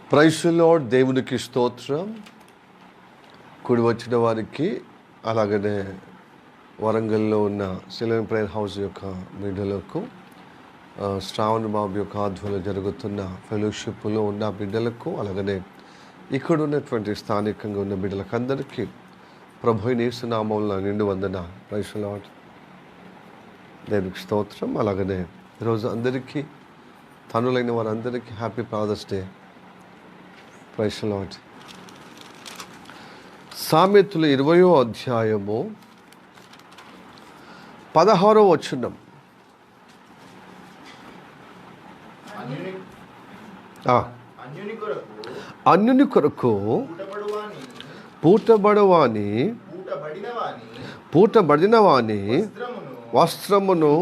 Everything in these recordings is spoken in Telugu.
Praise the lord. దేవునికి స్తోత్రం. కూడి వచ్చిన వారికి, అలాగనే వరంగల్లో ఉన్న సిలోన్ ప్రేయర్ హౌస్ యొక్క బిడ్డలకు, శ్రావణ బాబు యొక్క ఆధ్వర్యంలో జరుగుతున్న ఫెలోషిప్లో ఉన్న బిడ్డలకు, అలాగనే ఇక్కడ ఉన్నటువంటి స్థానికంగా ఉన్న బిడ్డలకు అందరికీ ప్రభు యేసు నామములో నిండు వందన. Praise the lord. దేవునికి స్తోత్రం. అలాగనే ఈరోజు అందరికీ, తనులైన వారందరికీ happy Father's day. Praise the lord. సామెతలు 20వ అధ్యాయము 16వ వచనం. అన్యుని కొరకు పూటబడిన వాని వస్త్రమును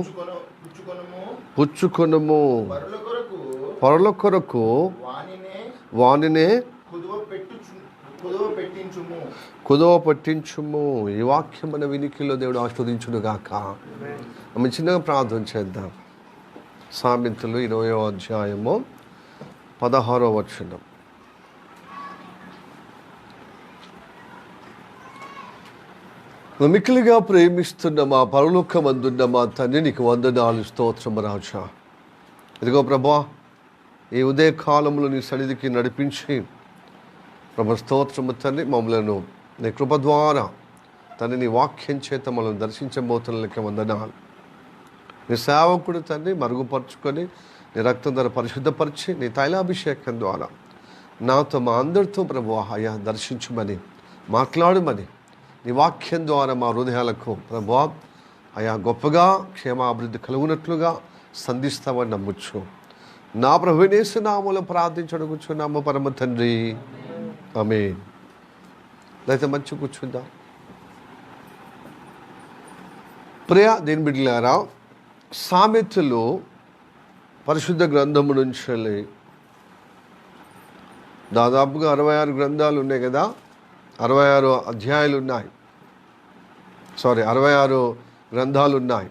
పుచ్చుకొనుము, పరుల కొరకు వానినే కుదువ పట్టించుము. ఈ వాక్యం మన వినికిలో దేవుడు ఆస్వాదించును గాక. మనం చిన్నగా ప్రార్థన చేద్దాం. సామెతలు 20వ అధ్యాయము 16వ వచనం. మిక్కిలిగా ప్రేమిస్తున్న మా పరలోకమందున్న మా తండ్రి, నీకు వందనాలు, స్తోత్రం రాజా. ఇదిగో ప్రభా, ఈ ఉదయ కాలంలో నీ సన్నిధికి నడిపించి ప్రభు స్తోత్రము తండ్రి, మమ్మలను నీ కృప ద్వారా తండ్రి నీ వాక్యం చేత మనల్ని దర్శించబోతున్నకి వందనాలు. నీ సేవకుడు తండ్రి మరుగుపరుచుకొని నీ రక్తం ద్వారా పరిశుద్ధపరిచి నీ తైలాభిషేకం ద్వారా నాతో మా అందరితో ప్రభు అయా దర్శించమని, మాట్లాడమని, నీ వాక్యం ద్వారా మా హృదయాలకు ప్రభు అయా గొప్పగా క్షేమాభివృద్ధి కలుగునట్లుగా సంధిస్తామని నమ్ముచ్చు. నా ప్రభు యేసు నామములో ప్రార్థించడుగుచున్నాము పరమ తండ్రి, ఆమేన్. అయితే మంచి కూర్చుందాం. ప్రియ దేని బిడ్డలారా, సామెతలు పరిశుద్ధ గ్రంథము నుంచి దాదాపుగా 66 గ్రంథాలు ఉన్నాయి కదా, 66 అధ్యాయాలు ఉన్నాయి. 66 గ్రంథాలు ఉన్నాయి.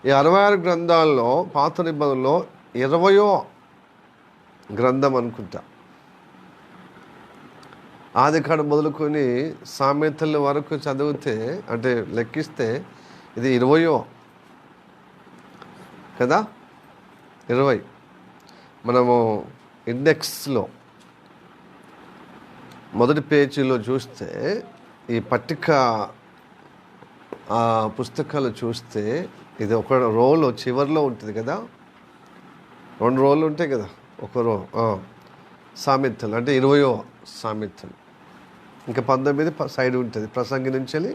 ఈ 66 గ్రంథాల్లో పాత నిబంధనలో 20వ గ్రంథం అనుకుంటా. ఆదికాండం మొదలుకొని సామెతల వరకు చదివితే, అంటే లెక్కిస్తే ఇది 20వ కదా, 20. మనము ఇండెక్స్లో మొదటి పేజీలో చూస్తే, ఈ పట్టిక పుస్తకాలు చూస్తే ఇది ఒక రోలో చివరిలో ఉంటుంది కదా, 2 రోలు ఉంటాయి కదా, ఒక రో సామెతలు అంటే 20వ సామెతలు. ఇంకా 19 సైడ్ ఉంటుంది. ప్రసంగి నుంచి వెళ్ళి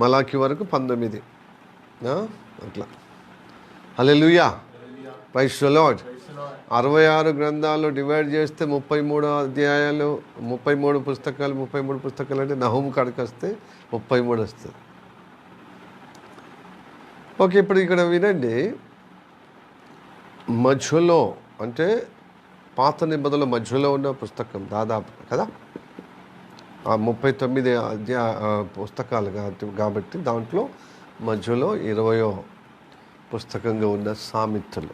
మలాకి వరకు 19 అట్లా. హల్లెలూయా, ప్రైజ్ ది లార్డ్. 66 గ్రంథాలు డివైడ్ చేస్తే 33 అధ్యాయాలు, 33 పుస్తకాలు. 33 పుస్తకాలు అంటే నహూము కాడికి వస్తే 33 వస్తుంది. ఓకే, ఇప్పుడు ఇక్కడ వినండి. మధ్యలో అంటే పాత నిబంధనల మధ్యలో ఉన్న పుస్తకం దాదాపు కదా, 39 పుస్తకాలు కాబట్టి దాంట్లో మధ్యలో 20వ పుస్తకంగా ఉన్న సామెతలు.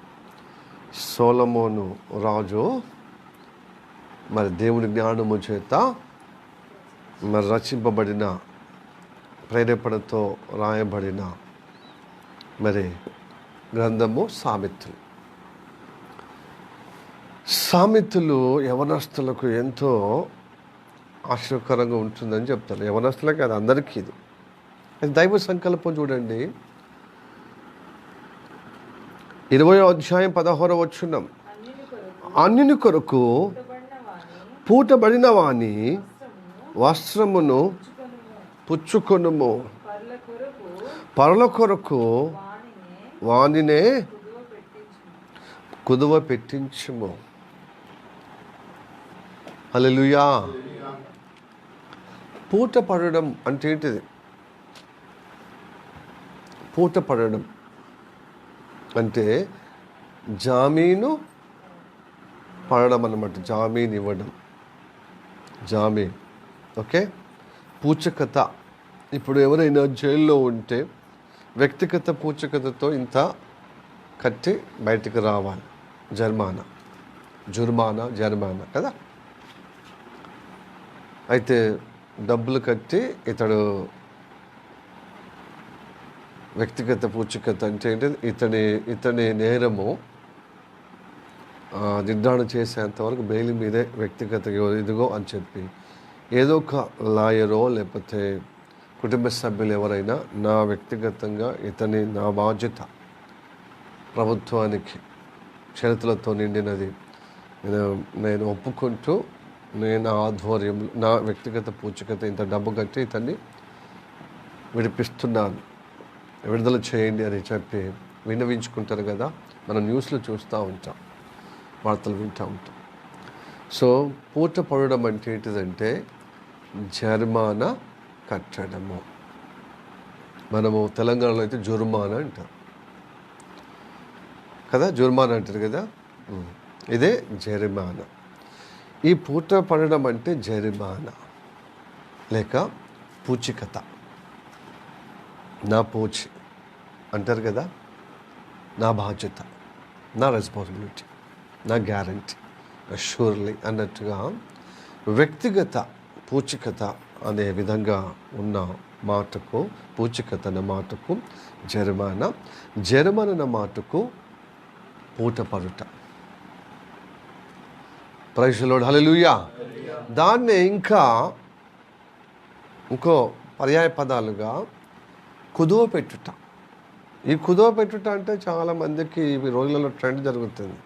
సొలొమోను రాజు మరి దేవుని జ్ఞానము చేత మరి రచింపబడిన, ప్రేరేపణతో రాయబడిన మరి గ్రంథము సామెతలు. సామెతలు యవనస్తులకు ఎంతో ఆశ్చర్యకరంగా ఉంటుందని చెప్తారు. యవనస్తులకి అది అందరికీ ఇది దైవ సంకల్పం. చూడండి, 20వ అధ్యాయం 16వ వచనం. అన్యుని కొరకు పూటబడిన వాని వస్త్రమును పుచ్చుకొనుము, పరుల కొరకు వానినే కుదువ పెట్టించుము. హల్లెలూయా. పూట పడడం అంటే ఏంటిది? పూట పడడం అంటే జామీను పడడం అన్నమాట. జామీన్ ఇవ్వడం, జామీన్. ఓకే, పూచకత. ఇప్పుడు ఎవరైనా జైల్లో ఉంటే వ్యక్తిగత పూచకతతో ఇంత కట్టి బయటికి రావాలి, జరిమానా. జరిమానా కదా. అయితే డబ్బులు కట్టి ఇతడు వ్యక్తిగత పూచికత అంటే ఏంటంటే ఇతని నేరము నిర్ధారణ చేసేంతవరకు బెయిల్ మీదే వ్యక్తిగత ఇదిగో అని చెప్పి ఏదో ఒక లాయరో లేకపోతే కుటుంబ సభ్యులు ఎవరైనా నా వ్యక్తిగతంగా నా బాధ్యత ప్రభుత్వానికి షరతులతో నిండినది నేను ఒప్పుకుంటూ నేను ఆధ్వర్యంలో నా వ్యక్తిగత పూచికత ఇంత డబ్బు కట్టి ఇతన్ని విడిపిస్తున్నాను, విడుదల చేయండి అని చెప్పి విన్నవించుకుంటారు కదా. మనం న్యూస్లో చూస్తూ ఉంటాం, వార్తలు వింటూ ఉంటాం. సో పూట పడడం అంటే ఏంటిదంటే జరిమానా కట్టడము. మనము తెలంగాణలో అయితే జుర్మానా అంటారు కదా, జుర్మానా అంటారు కదా. ఇదే జరిమానా. ఈ పూట పడడం అంటే జరిమానా లేక పూచికత. నా పూచి అంటారు కదా, నా బాధ్యత, నా రెస్పాన్సిబిలిటీ, నా గ్యారంటీ, షూర్లీ అన్నట్టుగా వ్యక్తిగత పూచికత అనే విధంగా ఉన్న మాటకు, పూచికత అన్న మాటకు జరిమానా అన్న మాటకు పూట పడుట. ప్రైజ్ ది లార్డ్, హల్లెలూయా. దాన్నే ఇంకో పర్యాయ పదాలుగా కుదువ పెట్టుట. ఈ కుదువ పెట్టుట అంటే చాలామందికి ఈ రోజులలో ట్రెండ్ జరుగుతుంది.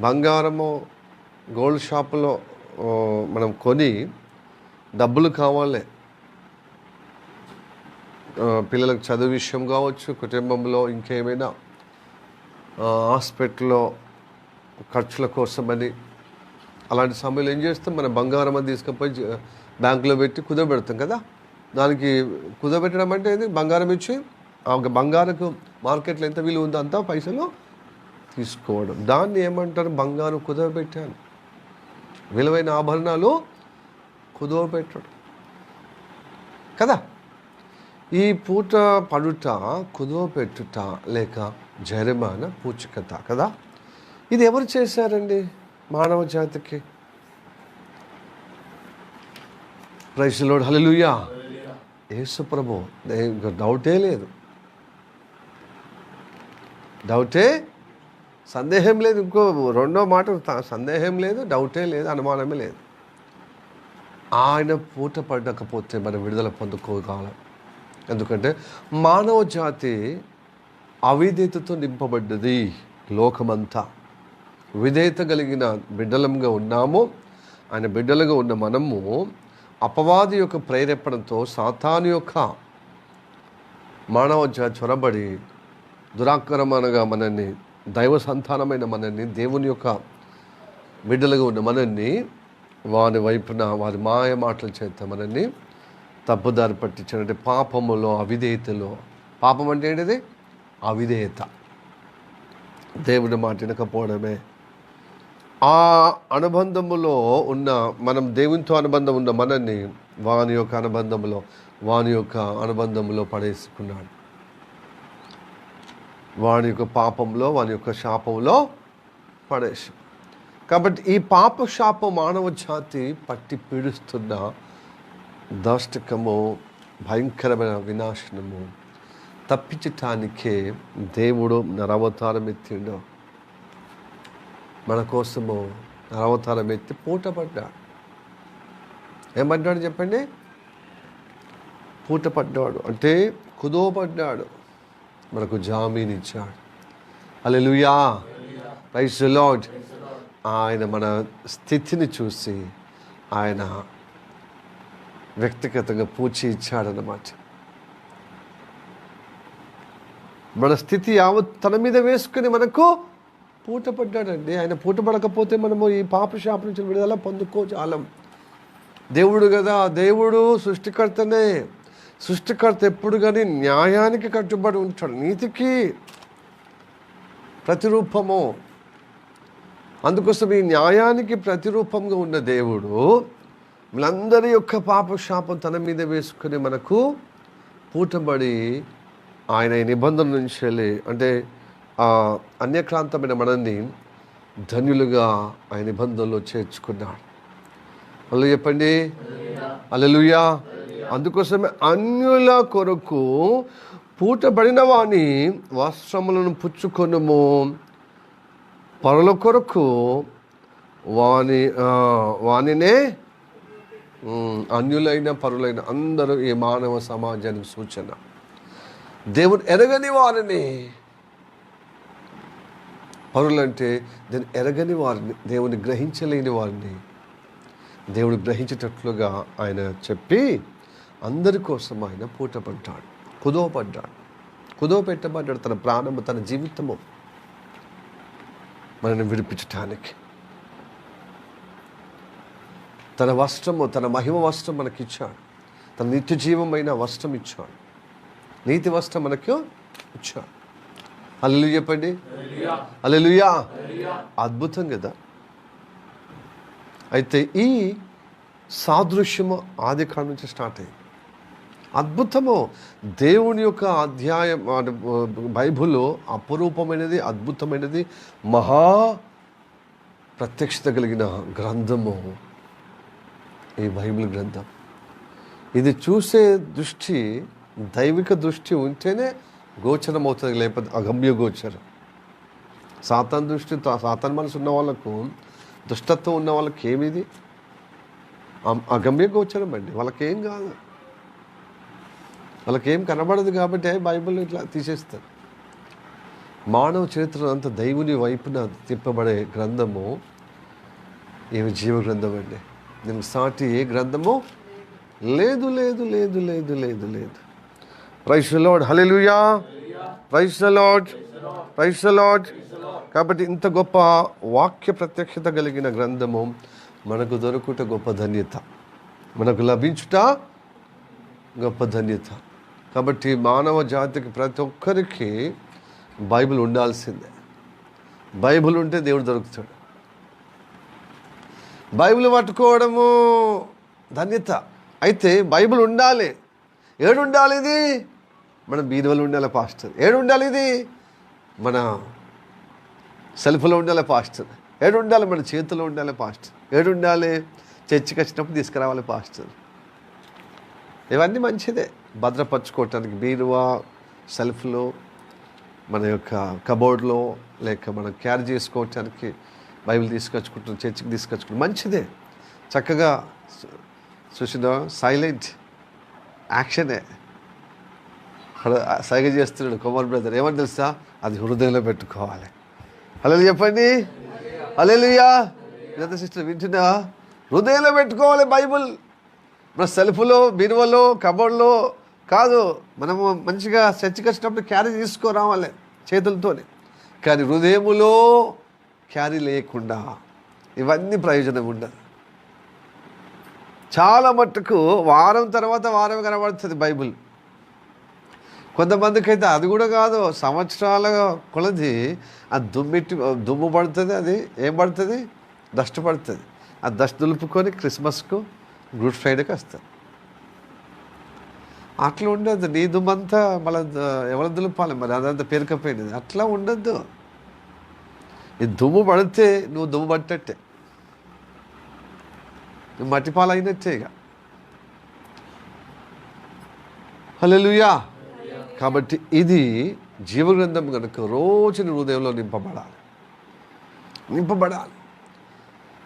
బంగారము గోల్డ్ షాపులో మనం కొని డబ్బులు కావాలి, పిల్లలకు చదువు విషయం కావచ్చు, కుటుంబంలో ఇంకేమైనా హాస్పిటల్లో ఖర్చుల కోసమని, అలాంటి సమయంలో ఏం చేస్తాం, మన బంగారం అని తీసుకుపోయి బ్యాంకులో పెట్టి కుదవబెడతాం కదా. దానికి కుదవబెట్టడం అంటే ఏంది, బంగారం ఇచ్చి ఆ బంగారకు మార్కెట్లో ఎంత విలువ ఉందో అంతా పైసలు తీసుకోవడం. దాన్ని ఏమంటారు, బంగారం కుదవబెట్టాను, విలువైన ఆభరణాలు కుదవబెట్టడం కదా. ఈ పూట పడుట, కుదువ పెట్టుట లేక జరిమానా పూచికత కదా. ఇది ఎవరు చేశారండి మానవ జాతికి? ప్రైజ్ ది లార్డ్, హల్లెలూయా. యేసు ప్రభు, డౌటే లేదు, సందేహం లేదు. ఇంకో రెండో మాట, సందేహం లేదు, డౌటే లేదు, అనుమానమే లేదు. ఆయన పూట పడకపోతే మనం విడుదల పొందుకోగలం. ఎందుకంటే మానవ జాతి అవిధేయతతో నింపబడ్డది. లోకమంతా విధేయత కలిగిన బిడ్డలంగా ఉన్నాము. ఆయన బిడ్డలుగా ఉన్న మనము అపవాది యొక్క ప్రేరేపణతో, సాతాను యొక్క మానవ జాతి చొరబడి దురాక్రమణగా మనల్ని, దైవ సంతానమైన మనల్ని, దేవుని యొక్క బిడ్డలుగా ఉన్న మనల్ని వారి వైపున వారి మాయ మాటల చేత మనల్ని తప్పుదారి పట్టించారంటే పాపములో, అవిధేయతలో. పాపం అంటే ఏంటిది? అవిధేయత, దేవుని మాట వినకపోవడమే. ఆ అనుబంధములో ఉన్న మనం, దేవునితో అనుబంధం ఉన్న మనల్ని వాని యొక్క అనుబంధములో పడేసుకున్నాడు. వాని యొక్క పాపంలో, వాని యొక్క శాపంలో పడేసి. కాబట్టి ఈ పాప శాపం మానవ జాతి పట్టి పీడిస్తున్న దాష్టికము, భయంకరమైన వినాశనము తప్పించటానికే దేవుడు నరవతారం ఎత్తిండు. మన కోసము నరవతారం ఎత్తి పూట పడ్డాడు. ఏమంటాడు చెప్పండి? పూట పడ్డాడు అంటే కుదువ పడ్డాడు, మనకు జామీన్ ఇచ్చాడు. హల్లెలూయా, ప్రైజ్ ది లార్డ్. ఆయన మన స్థితిని చూసి ఆయన వ్యక్తిగతంగా పూచి ఇచ్చాడన్నమాట. మన స్థితి యావత్ తన మీద వేసుకుని మనకు పూట పడ్డాడండి. ఆయన పూట పడకపోతే మనము ఈ పాప శాపం నుంచి విడుదల పొందుకోజాలం. దేవుడు కదా, దేవుడు సృష్టికర్తనే. సృష్టికర్త ఎప్పుడు కానీ న్యాయానికి కట్టుబడి ఉంటాడు, నీతికి ప్రతిరూపము. అందుకోసం ఈ న్యాయానికి ప్రతిరూపంగా ఉన్న దేవుడు వీళ్ళందరి యొక్క పాప శాపం తన మీద వేసుకుని మనకు పూటబడి ఆయన ఈ నిబంధన నుంచి వెళ్ళి, అంటే అన్యక్రాంతమైన మనల్ని ధన్యులుగా ఆయన నిబంధనలో చేర్చుకున్నాడు. అలా చెప్పండి, హల్లెలూయా. అందుకోసమే అన్యుల కొరకు పూటబడిన వాని వస్త్రములను పుచ్చుకొనుము, పరుల కొరకు వానినే. అన్యులైన పరులైన అందరూ ఈ మానవ సమాజానికి సూచన. దేవుడు ఎరగని వారిని, పరులంటే దాన్ని ఎరగని వారిని, దేవుని గ్రహించలేని వారిని దేవుడు గ్రహించేటట్లుగా ఆయన చెప్పి అందరి కోసం ఆయన పూటపడ్డాడు, కుదవ పెట్టబడ్డాడు. తన ప్రాణము, తన జీవితము మనల్ని విడిపించటానికి. తన వస్త్రము, తన మహిమ వస్త్రం మనకిచ్చాడు. తన నిత్య జీవమైన వస్త్రం ఇచ్చాడు, నీతి వస్త్రం మనకు ఇచ్చాడు. హల్లెలూయా చెప్పండి, హల్లెలూయా. అద్భుతం కదా. అయితే ఈ సాదృశ్యము ఆదికాండం నుంచి స్టార్ట్ అయింది. అద్భుతము. దేవుని యొక్క అధ్యాయం బైబిల్లో అపురూపమైనది, అద్భుతమైనది, మహా ప్రత్యక్షత కలిగిన గ్రంథము ఈ బైబిల్ గ్రంథం. ఇది చూసే దృష్టి, దైవిక దృష్టి ఉంటేనే గోచరం అవుతుంది, లేకపోతే అగమ్య గోచరం. సాతాన్ దృష్టి, సాతాన్ మనసు ఉన్న వాళ్ళకు, దుష్టత్వం ఉన్న వాళ్ళకి ఏమిది అగమ్య గోచరం అండి. వాళ్ళకేం కాదు, వాళ్ళకేం కనబడదు. కాబట్టి బైబిల్ ఇట్లా తీసేస్తారు. మానవ చరిత్ర అంతా దైవుని వైపున తిప్పబడే గ్రంథము ఏమి జీవ గ్రంథం అండి. దీనికి సాటి ఏ గ్రంథము లేదు, లేదు, లేదు, లేదు, లేదు, లేదు. Praise the lord, hallelujah, praise the lord, praise the lord. కాబట్టి ఇంత గొప్ప వాక్య ప్రత్యక్షత కలిగిన గ్రంథము మనకు దొరుకుట గొప్ప ధన్యత, మనకు లభించుట గొప్ప ధన్యత. కాబట్టి మానవ జాతికి, ప్రతి ఒక్కరికి బైబిల్ ఉండాల్సిందే. బైబిల్ ఉంటే దేవుడు దొరుకుతాడు. బైబిల్ పట్టుకోవడము ధన్యత. అయితే బైబిల్ ఉండాలి. ఏడు ఉండాలి ఇది? మన బీరువాలో ఉండాలి పాస్టర్. ఏడు ఉండాలి ఇది? మన సెల్ఫ్లో ఉండాలి పాస్టర్. ఏడు ఉండాలి? మన చేతిలో ఉండాలి పాస్టర్. ఏడు ఉండాలి? చర్చికి వచ్చినప్పుడు తీసుకురావాలి పాస్టర్. ఇవన్నీ మంచిదే, భద్రపరచుకోవటానికి బీరువా, సెల్ఫ్లో, మన యొక్క కబోర్డ్లో, లేక మనం క్యారీ చేసుకోవటానికి బైబిల్ తీసుకొచ్చుకుంటాం, చర్చికి తీసుకొచ్చుకుంటాం, మంచిదే. చక్కగా చూసిన సైలెంట్ యాక్షనే. సైగ చేస్తున్నాడు కుమార్ బ్రదర్. ఏమని తెలుసా? అది హృదయంలో పెట్టుకోవాలి. హల్లెలూయా చెప్పండి, హల్లెలూయా. సిస్టర్ వింటున్నా? హృదయంలో పెట్టుకోవాలి బైబిల్. మన సెల్ఫ్లో, బీరువాలో, కబోర్డ్లో కాదు. మనము మంచిగా చర్చికి వచ్చినప్పుడు క్యారీ తీసుకురావాలి చేతులతోనే. కానీ హృదయములో క్యారీ లేకుండా ఇవన్నీ ప్రయోజనం ఉండదు. చాలా మట్టుకు వారం తర్వాత వారం కనబడుతుంది బైబిల్. కొంతమందికి అయితే అది కూడా కాదు, సంవత్సరాల కొలది ఆ దుమ్ము పడుతుంది. అది ఏం పడుతుంది? డస్ట్ పడుతుంది. ఆ డస్ట్ దులుపుకొని క్రిస్మస్కు, గుడ్ ఫ్రైడేకి వస్తుంది. అట్లా ఉండద్దు. నీ దుమ్మంతా మళ్ళీ ఎవరు దులుపాలి? మరి అదంతా పేరుకపోయినది. అట్లా ఉండద్దు. ఈ దుమ్ము పడితే నువ్వు దుమ్ము పట్టేట్టే, నువ్వు మట్టిపాలైనట్టే ఇక. హల్లెలూయా. కాబట్టి ఇది జీవగ్రంథం కనుక రోజు నీ హృదయంలో నింపబడాలి.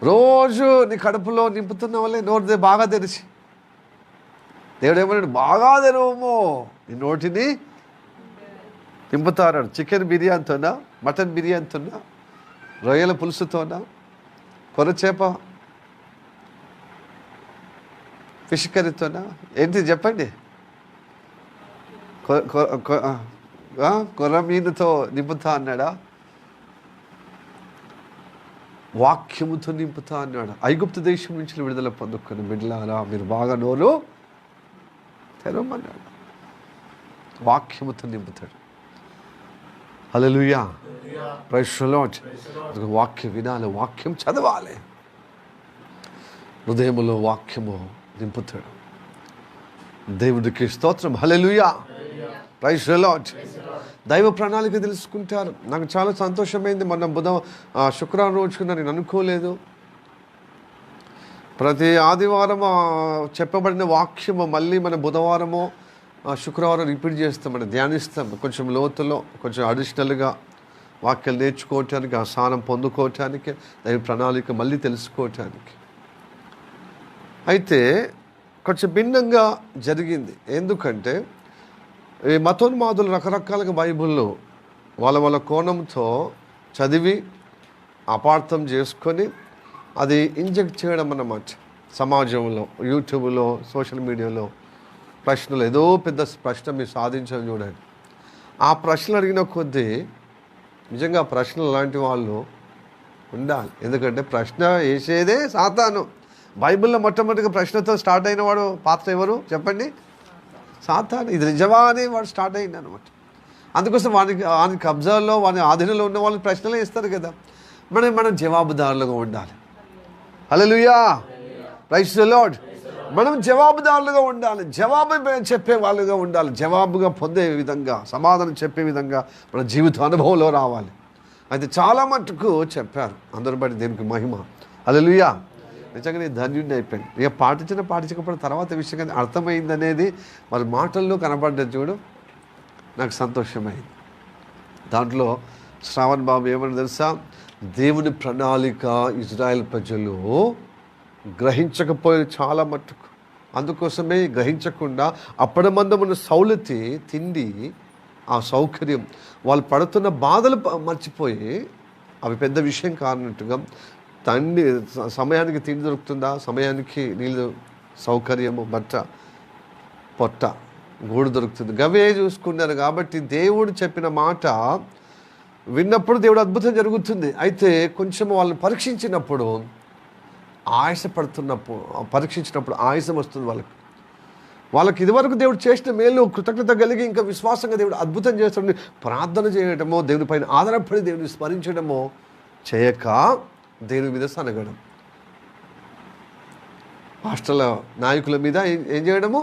రోజు నీ కడుపులో నింపుతున్న వల్లే నోటి బాగా తెరిచి, దేవుడు ఏమన్నాడు? బాగా తెరవము, నీ నోటిని నింపుతాడు. చికెన్ బిర్యానీతోనా, మటన్ బిర్యానీతోనా, రొయ్యల పులుసుతోనా, కొరచేప ఫిష్ కర్రీతోనా, ఏంటి చెప్పండి? కొర్ర మీనుతో నింపుతా అన్నాడా? వాక్యముతో నింపుతా అన్నాడు. ఐగుప్తు దేశం నుంచి విడుదల పొందుకొని బిడ్డలారా మీరు బాగా నోరు తెరవమన్నాడు. వాక్యముతో నింపుతాడు. హల్లెలూయా, ప్రైజ్ ది లార్డ్. వాక్యం వినాలి, వాక్యం చదవాలి, హృదయములో వాక్యము నింపుతాడు. దేవుడికి స్తోత్రం. Hallelujah, praise the lord. దైవ ప్రణాళిక తెలుసుకుంటారు. నాకు చాలా సంతోషమైంది. మొన్న శుక్రవారం రోజుకున్నా నేను అనుకోలేదు. ప్రతి ఆదివారం చెప్పబడిన వాక్యము మళ్ళీ మన బుధవారము శుక్రవారం రిపీట్ చేస్తాం, మనం ధ్యానిస్తాం. కొంచెం లోతులో కొంచెం అడిషనల్గా వాక్యాలు నేర్చుకోవటానికి, ఆ స్థానం పొందుకోవటానికి, దైవ ప్రణాళిక మళ్ళీ తెలుసుకోవటానికి. అయితే కొంచెం భిన్నంగా జరిగింది. ఎందుకంటే ఈ మతోన్మాదులు రకరకాలుగా బైబిల్లో వాళ్ళ కోణంతో చదివి అపార్థం చేసుకొని అది ఇంజెక్ట్ చేయడం అన్నమాట. సమాజంలో, యూట్యూబ్లో, సోషల్ మీడియాలో ప్రశ్నలు, ఏదో పెద్ద ప్రశ్న మీరు సాధించడం చూడండి. ఆ ప్రశ్నలు అడిగిన కొద్దీ నిజంగా ప్రశ్నలు లాంటి వాళ్ళు ఉండాలి. ఎందుకంటే ప్రశ్న వేసేదే సాతాను. బైబిల్లో మొట్టమొదటిగా ప్రశ్నతో స్టార్ట్ అయిన వాడు పాత్ర ఎవరు చెప్పండి? సాతాను. ఇది నిజమా అని వాడు స్టార్ట్ అయింది అనమాట. అందుకోసం వాని కబ్జాల్లో, వాని ఆధీనంలో ఉన్న వాళ్ళు ప్రశ్నలే ఇస్తారు కదా. మనం జవాబుదారులుగా ఉండాలి. హల్లెలూయా, ప్రైజ్ ది లార్డ్. మనం జవాబుదారులుగా ఉండాలి, జవాబు చెప్పే వాళ్ళుగా ఉండాలి, జవాబుగా పొందే విధంగా, సమాధానం చెప్పే విధంగా మన జీవిత అనుభవంలో రావాలి. అయితే చాలా మటుకు చెప్పారు. అందరి బట్టి దేవునికి మహిమ. హల్లెలూయా. నిజంగా నేను ధన్యుడిని అయిపోయాను. ఇక పాటించకపోయిన తర్వాత విషయం అర్థమైంది అనేది వారి మాటల్లో కనపడ్డది చూడు, నాకు సంతోషమైంది. దాంట్లో శ్రావణ్ బాబు ఏమని తెలుసా? దేవుని ప్రణాళిక ఇజ్రాయెల్ ప్రజలు గ్రహించకపోయిన చాలా మట్టుకు. అందుకోసమే గ్రహించకుండా అప్పడమందమున్న సౌలతి తిండి, ఆ సౌకర్యం, వాళ్ళు పడుతున్న బాధలు మర్చిపోయి అవి పెద్ద విషయం కానట్టుగా సమయానికి తిండి దొరుకుతుందా, సమయానికి నీళ్ళు, సౌకర్యము, బట్ట, పొట్ట, గూడు దొరుకుతుంది, గవే చూసుకున్నారు. కాబట్టి దేవుడు చెప్పిన మాట విన్నప్పుడు దేవుడు అద్భుతం జరుగుతుంది. అయితే కొంచెం వాళ్ళని పరీక్షించినప్పుడు పరీక్షించినప్పుడు ఆయాసం వస్తుంది వాళ్ళకి ఇదివరకు దేవుడు చేసిన మేలు కృతజ్ఞత కలిగి ఇంకా విశ్వాసంగా దేవుడు అద్భుతం చేస్తాడని ప్రార్థన చేయడమో, దేవుని పైన ఆధారపడి దేవుడిని స్మరించడమో చేయక దేవుని మీద సనగడం, పాస్టర్ల నాయకుల మీద ఏం చేయడము,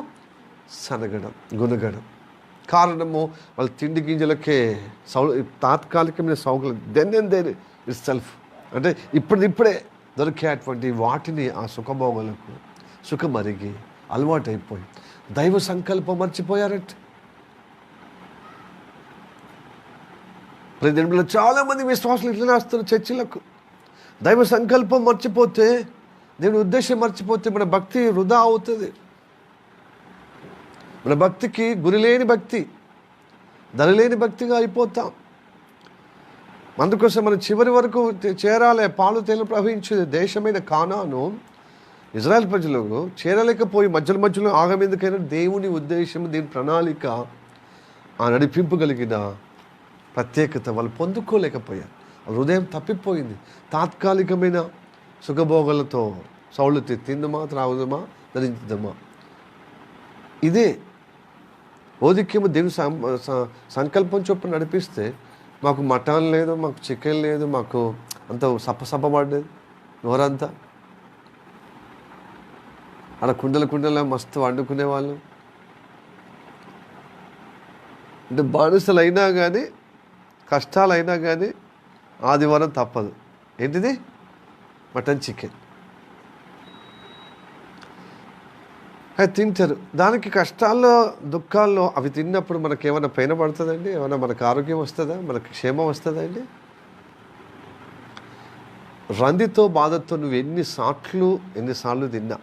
సనగడం, గునగడం. కారణము వాళ్ళ తిండి గింజలకే తాత్కాలికమైన సౌకర్యం, దెన్ ఇట్ సెల్ఫ్, అంటే ఇప్పుడే దొరికేటువంటి వాటిని ఆ సుఖభోగులకు సుఖమరిగి అలవాటైపోయి దైవ సంకల్పం మర్చిపోయారట. ప్రతిదినంలో చాలామంది విశ్వాసులు ఇట్లనే వస్తారు చర్చిలకు. దైవ సంకల్పం మర్చిపోతే, దేవుని ఉద్దేశం మర్చిపోతే మన భక్తి వృధా అవుతుంది. మన భక్తికి గురిలేని భక్తి, ధరలేని భక్తిగా అయిపోతాం. అందుకోసం మనం చివరి వరకు చేరాలి. పాలు తేనెలు ప్రవహించే దేశమైన కానాను ఇజ్రాయెల్ ప్రజలకు చేరలేకపోయి మధ్యలో ఆగమెందుకైనా దేవుని ఉద్దేశం, దేవుని ప్రణాళిక, ఆ నడిపింపు కలిగిన ప్రత్యేకత వాళ్ళు పొందుకోలేకపోయారు. హృదయం తప్పిపోయింది. తాత్కాలికమైన సుఖభోగాలతో సౌలతి తిందమా, త్రాగుదమా, ధరించదమా, ఇదే ఓదిక్యము. దేవుని సంకల్పం చొప్పున నడిపిస్తే మాకు మటన్ లేదు, మాకు చికెన్ లేదు, మాకు అంత సప్పసప్పబడ్డది నోరంతా. అక్కడ కుండల మస్తు వండుకునేవాళ్ళు. అంటే బానిసలు అయినా కానీ, కష్టాలైనా కానీ ఆదివారం తప్పదు. ఏంటిది? Mutton, chicken. అది తింటారు. దానికి కష్టాల్లో, దుఃఖాల్లో అవి తిన్నప్పుడు మనకి ఏమైనా పైన పడుతుందండి? ఏమైనా మనకు ఆరోగ్యం వస్తుందా? మనకు క్షేమం వస్తుందా అండి? రందితో బాధతో నువ్వు ఎన్నిసార్లు తిన్నా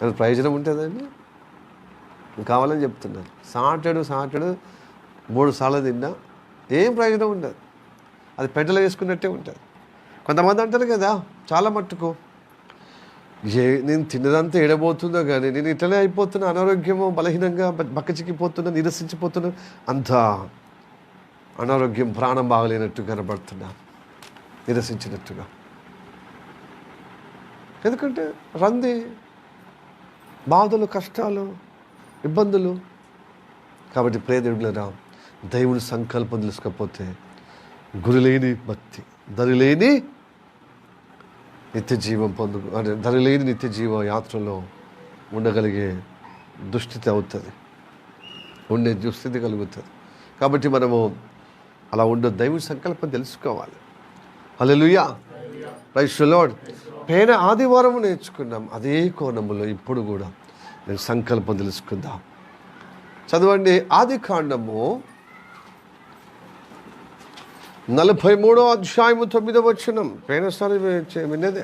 అది ప్రయోజనం ఉంటుందండి? కావాలని చెప్తున్నాను. సాటడు 3 సార్లు తిన్నా ఏం ప్రయోజనం ఉండదు. అది పెంటలో వేసుకున్నట్టే ఉంటుంది. కొంతమంది అంటారు కదా, చాలా మట్టుకు నేను తిన్నదంతా ఎడబోతుందో కానీ నేను ఇట్లనే అయిపోతున్నా, అనారోగ్యము, బలహీనంగా బక్కచిక్కిపోతున్నా, నిరసించిపోతున్నా, అంత అనారోగ్యం, ప్రాణం బాగలేనట్టు కనబడుతున్నా, నిరసించినట్టుగా. ఎందుకంటే రంది, బాధలు, కష్టాలు, ఇబ్బందులు. కాబట్టి ప్రియదేవులారా, దేవుని సంకల్పం తెలుసుకపోతే గురిలేని భక్తి, దరిలేని నిత్య జీవం అంటే ధరలేని నిత్య జీవ యాత్రలో ఉండగలిగే దుస్థితి అవుతుంది, ఉండే దుస్థితి కలుగుతుంది. కాబట్టి మనము అలా ఉండదు. దైవ సంకల్పం తెలుసుకోవాలి. హల్లెలూయా, ప్రైజ్ ది లార్డ్. పోయిన ఆదివారం నేర్చుకున్నాం. అదే కోణములో ఇప్పుడు కూడా నేను సంకల్పం తెలుసుకుందాం. చదవండి, ఆదికాండము 43వ అధ్యాయము 9వ వచనం. పోయినసారి విన్నదే.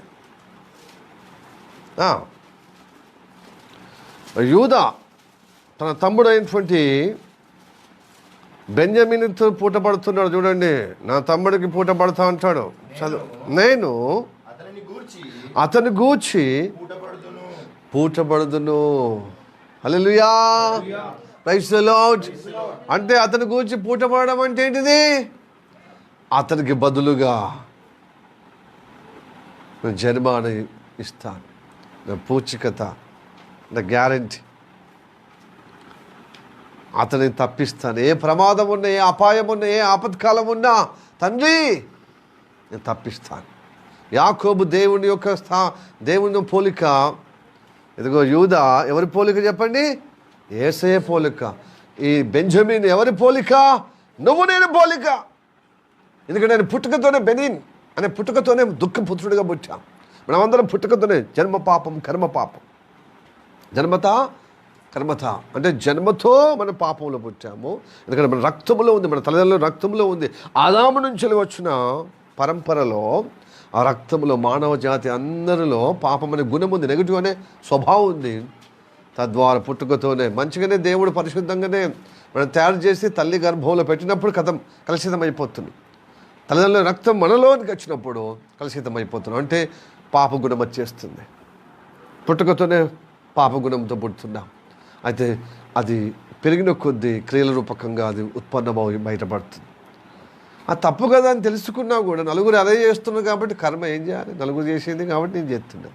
యూదా తన తమ్ముడు అయినటువంటి బెన్యామీనుతో పూట పడుతున్నాడు. చూడండి, నా తమ్ముడికి పూట పడతా అంటాడు. చదువు, నేను అతని గూర్చి పూటపడుదును. హల్లెలూయా, ప్రైజ్ ది లార్డ్. అంటే అతని గూర్చి పూటపడడం అంటే ఏంటిది? అతనికి బదులుగా జన్మాన్ని ఇస్తాను, నా పూచికత, నా గ్యారంటీ. అతన్ని తప్పిస్తాను. ఏ ప్రమాదం ఉన్నా, ఏ అపాయం ఉన్నా, ఏ ఆపత్కాలం ఉన్నా తండ్రి నేను తప్పిస్తాను. యాకోబు దేవుని యొక్క దేవుని పోలిక. ఇదిగో యూదా ఎవరి పోలిక చెప్పండి? యేసయ్య పోలిక. ఈ బెంజమిన్ ఎవరి పోలిక? నువ్వు నేను పోలిక. ఎందుకంటే నేను పుట్టుకతోనే బెనిన్ అనే పుట్టుకతోనే దుఃఖపుత్రుడిగా పుట్టాం. మనమందరం పుట్టుకతోనే జన్మ పాపం, కర్మ పాపం. జన్మత కర్మత అంటే జన్మతో మన పాపంలో పుట్టాము. ఎందుకంటే మన రక్తంలో ఉంది, మన తల్లిదండ్రుల రక్తంలో ఉంది. ఆదాము నుంచి వచ్చిన పరంపరలో ఆ రక్తంలో మానవ జాతి అందరిలో పాపం అనే గుణం ఉంది, నెగిటివ్ అనే స్వభావం ఉంది. తద్వారా పుట్టుకతోనే మంచిగానే దేవుడు పరిశుద్ధంగానే మనం తయారు చేసి తల్లి గర్భంలో పెట్టినప్పుడు కలుషితం అయిపోతుంది. తల్లిదండ్రుల రక్తం మనలోనికి వచ్చినప్పుడు కలుషితం అయిపోతున్నాం. అంటే పాపగుణం వచ్చేస్తుంది. పుట్టుకతోనే పాపగుణంతో పుడుతున్నాం. అయితే అది పెరిగిన కొద్దీ క్రియల రూపకంగా అది ఉత్పన్నమై బయటపడుతుంది. అది తప్పు కదా అని తెలుసుకున్నా కూడా నలుగురు అదే చేస్తున్నారు కాబట్టి కర్మ ఏం చేయాలి? నలుగురు చేసేది కాబట్టి నేను చేస్తున్నా.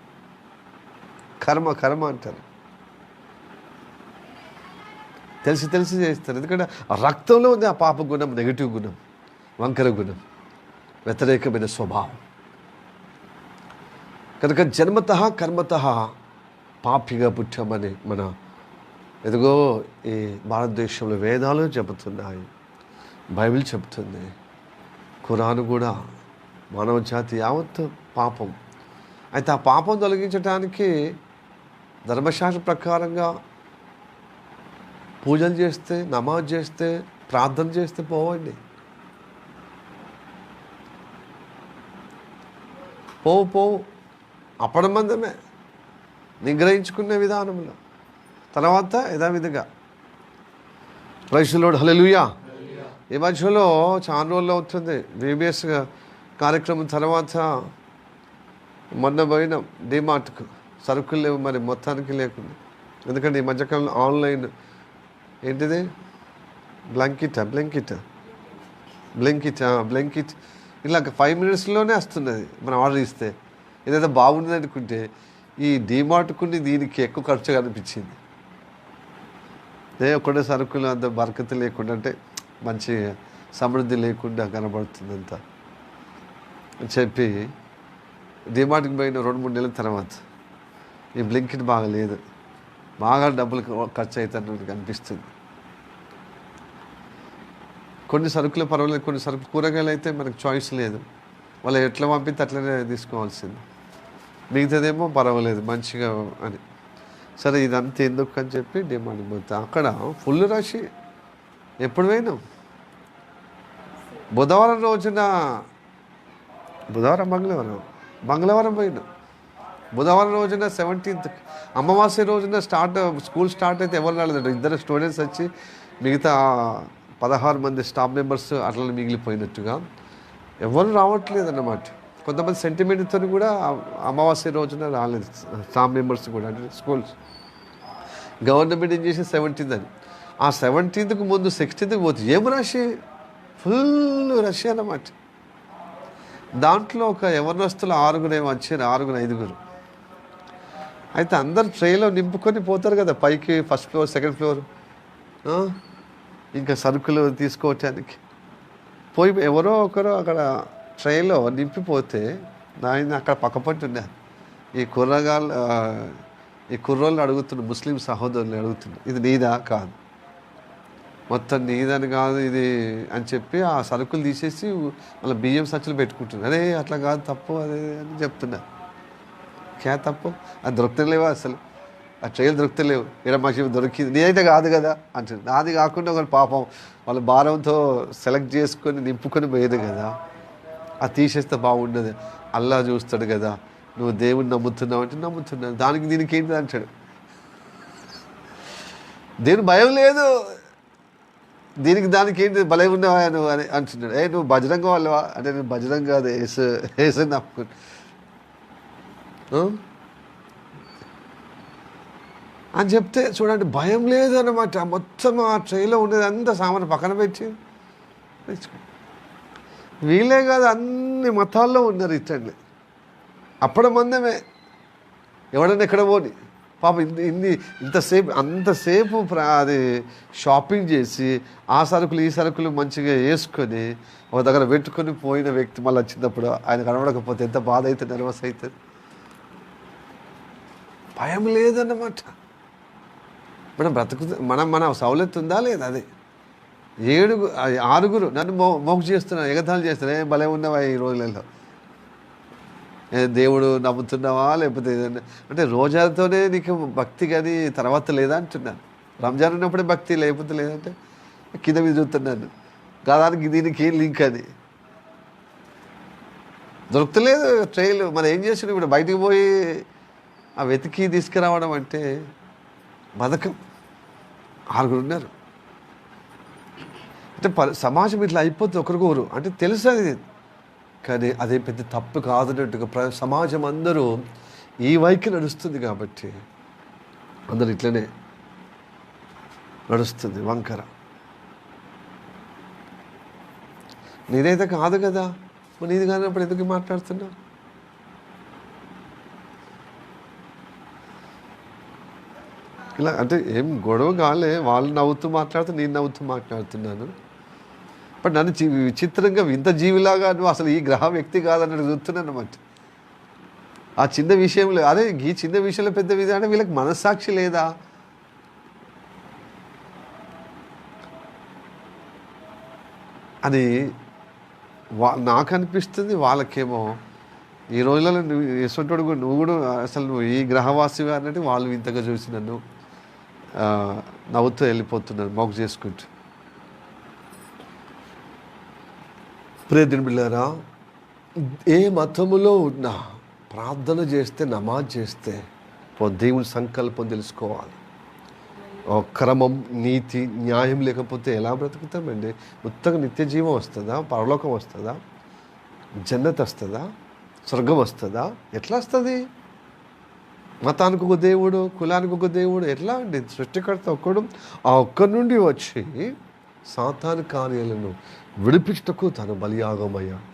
కర్మ అంటారు. తెలిసి చేస్తారు. ఎందుకంటే ఆ రక్తంలో ఉంది ఆ పాప గుణం, నెగిటివ్ గుణం, వంకర గుణం, వ్యతిరేకమైన స్వభావం. కనుక జన్మత కర్మత పాపిగా పుట్టామని మన ఎదుగో ఈ భారతదేశంలో వేదాలు చెబుతున్నాయి, బైబిల్ చెబుతుంది, ఖురాను కూడా. మానవ జాతి యావత్తు పాపం. అయితే ఆ పాపం తొలగించడానికి ధర్మశాస్త్ర ప్రకారంగా పూజలు చేస్తే, నమాజ్ చేస్తే, ప్రార్థన చేస్తే పోవండి. పోవు అప్పడమందమే నిగ్రహించుకునే విధానంలో. తర్వాత యథావిధిగా ప్రైజ్ ది లార్డ్. హల్లెలూయా. ఈ మధ్యలో చాలా రోజులు అవుతుంది VBS కార్యక్రమం తర్వాత మొన్న పోయిన డిమార్ట్కు. సరుకులు లేవు మరి మొత్తానికి లేకుండా. ఎందుకంటే ఈ మధ్యకాలంలో ఆన్లైన్ ఏంటిది బ్లింకిట్ ఇలా 5 minutesలోనే వస్తున్నది మనం ఆర్డర్ ఇస్తే. ఏదైతే బాగుంది అనుకుంటే ఈ డిమార్ట్కుని దీనికి ఎక్కువ ఖర్చు అనిపించింది. ఒకటే సరుకులు అంత బరకత లేకుండా, అంటే మంచి సమృద్ధి లేకుండా కనబడుతుంది అంతా చెప్పి డిమార్ట్కి పోయిన 2-3 నెలల తర్వాత ఈ బ్లింకిట్ బాగలేదు, బాగా డబ్బులు ఖర్చు అవుతున్నట్టు కనిపిస్తుంది. కొన్ని సరుకులు పర్వాలేదు, కొన్ని సరుకులు కూరగాయలు అయితే మనకు చాయిస్ లేదు, వాళ్ళు ఎట్లా పంపితే అట్లనే తీసుకోవాల్సింది. మిగతాదేమో పర్వాలేదు మంచిగా అని. సరే ఇదంతా ఎందుకు అని చెప్పి డిమాండ్ పోతే అక్కడ ఫుల్ రష్. ఎప్పుడు పోయినాం? బుధవారం రోజున, మంగళవారం పోయినాం. బుధవారం రోజున 17th అమావాస్య రోజున స్కూల్ స్టార్ట్ అయితే ఎవరు రాలేదు. 2 స్టూడెంట్స్ వచ్చి మిగతా 16 మంది స్టాఫ్ మెంబర్స్ అట్లా మిగిలిపోయినట్టుగా ఎవరు రావట్లేదు అన్నమాట. కొంతమంది సెంటిమెంట్తో కూడా అమావాస్య రోజున రాలేదు స్టాఫ్ మెంబర్స్ కూడా. అంటే స్కూల్స్ గవర్నమెంట్ ఏం చేసి 17th అని, ఆ 17th ముందు 16th పోతే ఏం రష్, ఫుల్ రష్ అన్నమాట. దాంట్లో ఒక యవనస్తులు 6 ఏమో వచ్చారు, 5. అయితే అందరు ట్రైలో నింపుకొని పోతారు కదా పైకి, 1st floor 2nd floor, ఇంకా సరుకులు తీసుకోవటానికి పోయి ఎవరో ఒకరు అక్కడ ట్రైలో నింపిపోతే ఆయన అక్కడ పక్కపంటి ఉన్నారు. ఈ కుర్రోళ్ళు అడుగుతున్నారు, ముస్లిం సహోదరులు అడుగుతున్నారు, ఇది నీదా కాదు, మొత్తం నీదని కాదు ఇది అని చెప్పి ఆ సరుకులు తీసేసి మళ్ళీ బియ్యం సచ్చులు పెట్టుకుంటున్నారు. అరే అట్లా కాదు, తప్పు అదే అని చెప్తున్నా. క్యా తప్పు? అది దొరుకుతలేవా అసలు? ఆ ట్రైలు దొరుకుతలేవు. ఇక్కడ మాకు దొరికింది, నేనైతే కాదు కదా అంటుంది. నాది కాకుండా ఒకరు పాపం వాళ్ళ భారంతో సెలెక్ట్ చేసుకొని నింపుకొని పోయేది కదా, అది తీసేస్తే బాగుండదు. అల్లా చూస్తాడు కదా, నువ్వు దేవుని నమ్ముతున్నావు అంటే నమ్ముతున్నాను, దానికి దీనికి ఏంటి అంటాడు. దేని భయం లేదు, దీనికి దానికి ఏంటి భలే ఉన్నావా నువ్వు అని అంటున్నాడు. నువ్వు బజరంగ వాళ్ళవా అంటే నేను బజరంగ కాదు, ఏసు నమ్ముకుని అని చెప్తే చూడండి, భయం లేదు అన్నమాట. మొత్తం ఆ ట్రైలో ఉండేది అంతా సామాను పక్కన పెట్టి వీళ్ళే కాదు, అన్ని మతాల్లో ఉన్నారు ఇట్టండి. అప్పటి మందమే ఎవడన్నా ఎక్కడ పోని పాప అంతసేపు అది షాపింగ్ చేసి ఆ సరుకులు ఈ సరుకులు మంచిగా వేసుకొని ఒక దగ్గర పెట్టుకొని పోయిన వ్యక్తి మళ్ళీ వచ్చినప్పుడు ఆయన కనబడకపోతే ఎంత బాధ అవుతుంది, నర్వస్ అవుతుంది. భయం లేదన్నమాట. మనం మన సౌలత్ ఉందా లేదా? అదే 6 నన్ను మోగు చేస్తున్నారు, ఎగతాళి చేస్తున్నారు. భలే ఉన్నావా ఈ రోజులలో, దేవుడు నమ్ముతున్నావా లేకపోతే ఏదన్నా అంటే రోజాతోనే నీకు భక్తి కానీ తర్వాత లేదా అంటున్నాను. రంజాన్ ఉన్నప్పుడే భక్తి లేకపోతే లేదంటే కింద మీద చూస్తున్నాను కాదానికి దీనికి ఏం లింక్ అది దొరుకుతలేదు ట్రైలు. మనం ఏం చేస్తున్నాం ఇప్పుడు? బయటికి పోయి ఆ వెతికి తీసుకురావడం అంటే బతకం. 6 ఉన్నారు అంటే సమాజం ఇట్లా అయిపోతుంది ఒకరికొకరు అంటే తెలుసు అది, కానీ అదే పెద్ద తప్పు కాదన్నట్టుగా సమాజం అందరూ ఈ వైపు నడుస్తుంది కాబట్టి అందరు ఇట్లనే నడుస్తుంది వంకర. నీదైతే కాదు కదా, నీది కానప్పుడు ఎందుకు మాట్లాడుతున్నావు? ఇలా అంటే ఏం గొడవ కాలే, వాళ్ళు నవ్వుతూ మాట్లాడుతూ నేను నవ్వుతూ మాట్లాడుతున్నాను. బట్ నన్ను విచిత్రంగా వింత జీవిలాగా నువ్వు అసలు ఈ గ్రహ వ్యక్తి కాదన్నట్టు చూస్తున్నాను అన్నమాట. ఆ చిన్న విషయంలో అరే ఈ చిన్న విషయంలో పెద్ద విధానం వీళ్ళకి మనస్సాక్షి లేదా? అని నాకు అనిపిస్తుంది. వాళ్ళకేమో ఈ రోజులలో నువ్వు ఎసంటోడు నువ్వు కూడా అసలు నువ్వు ఈ గ్రహవాసిగా అన్నట్టు వాళ్ళు వింతగా చూసి నన్ను నవ్వుతూ వెళ్ళిపోతున్నారు మోగు చేసుకుంటూ. ప్రియమైన బిడ్డలారా, ఏ మతములో ఉన్నా ప్రార్థన చేస్తే నమాజ్ చేస్తే దేవుని సంకల్పం తెలుసుకోవాలి. క్రమం నీతి న్యాయం లేకపోతే ఎలా బ్రతుకుతామండి? మొత్తంగా నిత్య జీవం వస్తుందా? పరలోకం వస్తుందా? జన్నత్ వస్తుందా? స్వర్గం వస్తుందా? ఎట్లా వస్తుంది? మతానికి ఒక దేవుడు, కులానికి ఒక దేవుడు ఎట్లా అండి? సృష్టికర్త ఒక్కడు, ఆ ఒక్కడి నుండి వచ్చి సాతాను కార్యాలను విడిపించటకు తను బలియాగమయ్యాడు.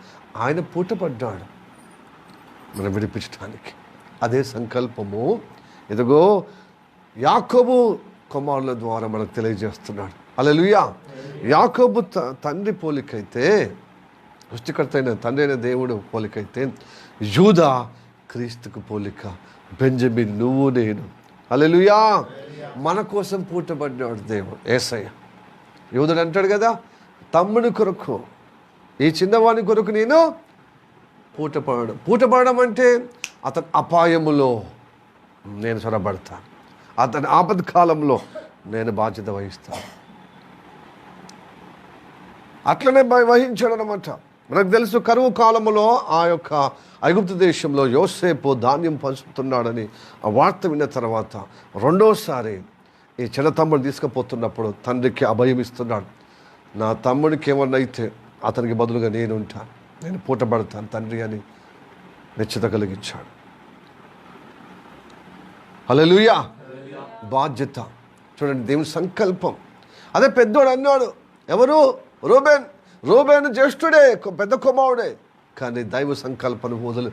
ఆయన పూటపడ్డాడు మనం విడిపించడానికి. అదే సంకల్పము ఇదిగో యాకోబు కుమారుల ద్వారా మనకు తెలియజేస్తున్నాడు. హల్లెలూయా. యాకోబు తండ్రి పోలికైతే, సృష్టికర్త అయిన తండ్రి అయిన దేవుడు పోలికైతే, యూదా క్రీస్తుకు పోలిక, బెంజమిన్ నువ్వు నేను. హల్లెలూయా. మన కోసం పూటపడ్డాడు దేవుడు యేసయ్య. యూదుడు అంటాడు కదా, తమ్ముని కొరకు, ఈ చిన్నవాని కొరకు నేను పూటపడడం అంటే అతని అపాయములో నేను చొరబడతాను, అతని ఆపత్కాలంలో నేను బాధ్యత వహిస్తాను. అట్లనే వహించాడు అనమాట. మనకు తెలుసు కరువు కాలంలో ఆ యొక్క ఐగుప్తు దేశంలో యోసేపు ధాన్యం పంచుతున్నాడని ఆ వార్త విన్న తర్వాత రెండోసారి ఈ చిన్న తమ్ముడు తీసుకుపోతున్నప్పుడు తండ్రికి అభయం ఇస్తున్నాడు. నా తమ్ముడికి ఏమన్నా అయితే అతనికి బదులుగా నేను ఉంటాను, నేను పూటపడతాను తండ్రి అని నిశ్చిత కలిగించాడు. హల్లెలూయా. బాధ్యత చూడండి, దేవుని సంకల్పం. అదే పెద్దోడు అన్నాడు, ఎవరు? రూబేను జ్యేష్ఠుడే, పెద్ద కుమారుడే, కానీ దైవ సంకల్పను మొదలు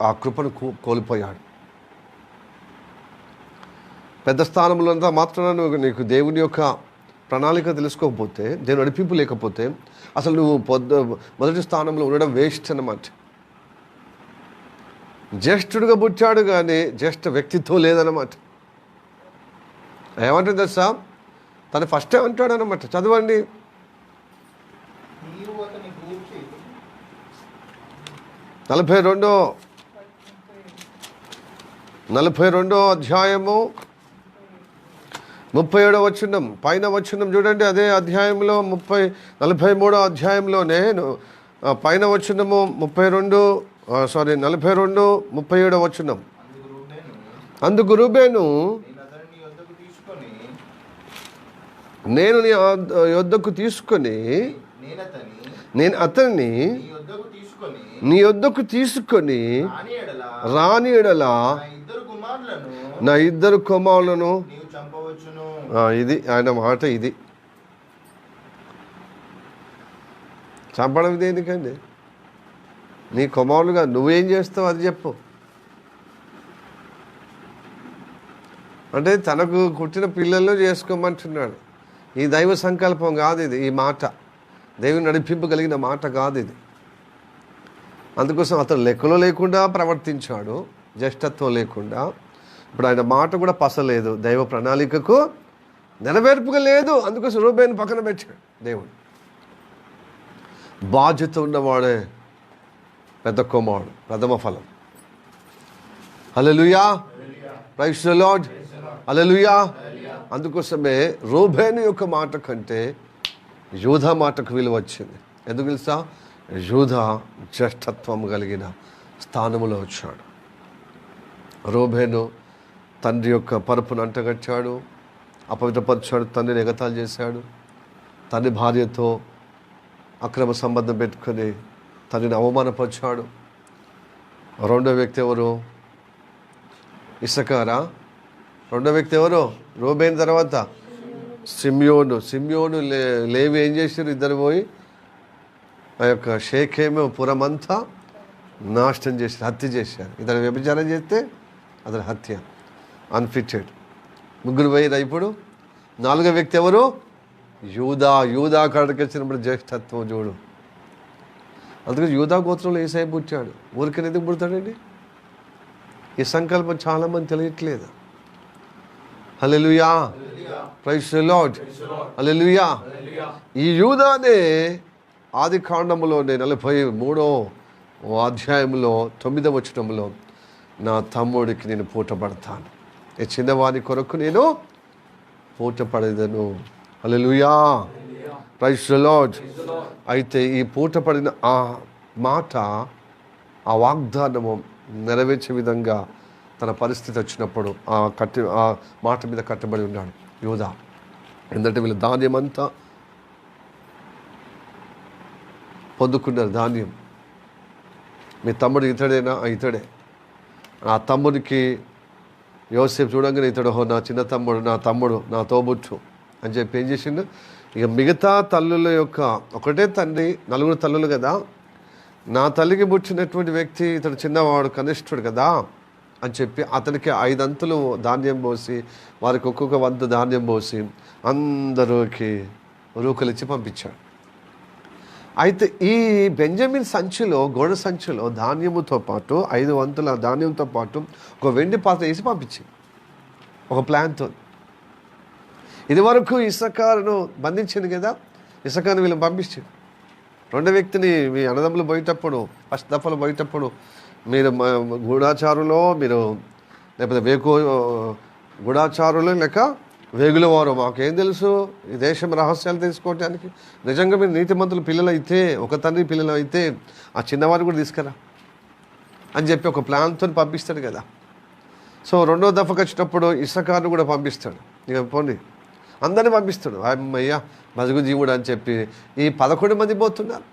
ఆ కృపను కోల్పోయాడు. పెద్ద స్థానంలో అంతా మాత్రాన నీకు దేవుని యొక్క ప్రణాళిక తెలుసుకోకపోతే, దేవుని నడిపింపు లేకపోతే అసలు నువ్వు మొదటి స్థానంలో ఉండడం వేస్ట్ అన్నమాట. జ్యేష్ఠుడిగా పుట్టాడు కానీ జ్యేష్ఠ వ్యక్తిత్వం లేదన్నమాట. ఏమంటుంది తెలుసా? తను ఫస్టే అంటాడు అనమాట. చదవండి. 42వ అధ్యాయము 37వ వచనం పైన వచనం చూడండి. అదే అధ్యాయంలో 43వ అధ్యాయంలోనే పైన వచనము 42:37వ వచనం. అందుకు రూబేను, నేను నీ యొద్దకు తీసుకొని నేను అతన్ని నీ యొద్దకు తీసుకొని రాని ఎడల నా 2 కుమారులను ఇది ఆయన మాట. ఇది చంపడం దేనికండి? నీ కుమారులుగా నువ్వేం చేస్తావు అది చెప్పు. అంటే తనకు పుట్టిన పిల్లల్లో చేసుకోమంటున్నాడు. ఈ దైవ సంకల్పం కాదు ఇది. ఈ మాట దేవుని నడిపింపగలిగిన మాట కాదు ఇది. అందుకోసం అతను లెక్కలో లేకుండా ప్రవర్తించాడు, జ్యేష్ఠత్వం లేకుండా. ఇప్పుడు ఆయన మాట కూడా పసలేదు, దైవ ప్రణాళికకు నెరవేర్పుగా లేదు. అందుకోసం రూబేను పక్కన పెట్టాడు దేవుడు. బాధ్యత ఉన్నవాడే పెద్ద కుమారుడు, ప్రథమ ఫలం. హల్లెలూయా, ప్రైజ్ ది లార్డ్, హల్లెలూయా. అందుకోసమే రూబేను యొక్క మాట కంటే యూదా మాటకు విలువ వచ్చింది. ఎందుకు తెలుసా? యూదా జ్యేష్ఠత్వం కలిగిన స్థానంలో వచ్చాడు. రూబేను తండ్రి యొక్క పరుపును అంటగట్టాడు, అపవిత్రపరిచాడు, తండ్రిని ఎగతాళి చేశాడు, తండ్రి భార్యతో అక్రమ సంబంధం పెట్టుకొని తండ్రిని అవమానపరిచాడు. రెండో వ్యక్తి ఎవరు? ఇస్సాకారా? రెండో వ్యక్తి ఎవరు? రూబేను తర్వాత సిమ్యోను లేవి ఏం చేశారు? ఇద్దరు పోయి ఆ యొక్క షేకేము పురమంతా నాశనం చేశారు, హత్య చేశారు. ఇద్దరు వ్యభిచారం చేస్తే అతని హత్య, అన్ఫిటెడ్. ముగ్గురు పోయిరా. ఇప్పుడు 4వ వ్యక్తి ఎవరు? యూదా కాడికి వచ్చినప్పుడు జ్యేష్ఠత్వం చూడు. అందుకని యూదా గోత్రంలో యేసయ్య పుట్టాడు. ఊరికని ఎందుకు పుడతాడండి? ఈ సంకల్పం చాలామంది తెలియట్లేదు. హల్లెలూయా, ప్రైజ్ ది లార్డ్, హల్లెలూయా. ఈ యూదానే ఆది కాండములోనే 43వ అధ్యాయంలో 9వ వచనంలో నా తమ్ముడికి నేను పూటపడతాను, ఈ చిన్నవాని కొరకు నేను పూటపడేదను. హల్లెలూయా, ప్రైజ్ ది లార్డ్. అయితే ఈ పూటపడిన ఆ మాట, ఆ వాగ్దానము నెరవేర్చే విధంగా తన పరిస్థితి వచ్చినప్పుడు ఆ మాట మీద కట్టబడి ఉన్నాడు యూదా. ఎందుకంటే వీళ్ళు ధాన్యం అంతా పొందుకున్నారు. ధాన్యం, మీ తమ్ముడు ఇతడేనా? ఇతడే. ఆ తమ్ముడికి యోసేపు చూడంగానే ఇతడు నా చిన్న తమ్ముడు, నా తోబుట్టు అని చెప్పి ఏం చేసిండు? ఇక మిగతా తల్లుల యొక్క ఒకటే తండ్రి, 4 తల్లులు కదా, నా తల్లికి పుట్టినటువంటి వ్యక్తి ఇతడు చిన్నవాడు, కనిష్ఠుడు కదా అని చెప్పి అతనికి 5 అంతులు ధాన్యం పోసి, వారికి ఒక్కొక్క వంతు ధాన్యం పోసి అందరికి రూకలు ఇచ్చి పంపించాడు. అయితే ఈ బెంజమిన్ సంచిలో, గోడ సంచిలో ధాన్యముతో పాటు 5 వంతుల ధాన్యంతో పాటు ఒక వెండి పాత్ర వేసి పంపించింది ఒక ప్లాన్తో. ఇది వరకు ఇస్సాకారును బంధించింది కదా, ఇస్సాకారును వీళ్ళని పంపించింది. రెండో వ్యక్తిని మీ అన్నదమ్ములు పోయేటప్పుడు, ఫస్ట్ దఫలు పోయేటప్పుడు మీరు గూఢాచారులో, మీరు లేకపోతే గూఢాచారులు లేక వేగుల వారు, మాకేం తెలుసు ఈ దేశం రహస్యాలు తెలుసుకోవటానికి? నిజంగా మీరు నీతిమంతులు పిల్లలు అయితే, ఒక తండ్రి పిల్లలు అయితే ఆ చిన్నవారిని కూడా తీసుకురా అని చెప్పి ఒక ప్లాన్తో పంపిస్తాడు కదా. సో రెండో దఫకు వచ్చినప్పుడు ఇస్సాకారును కూడా పంపిస్తాడు. ఇక పోండి అందరినీ పంపిస్తాడు. అమ్మయ్య మజగు జీవుడు అని చెప్పి ఈ 11 మంది పోతున్నారు.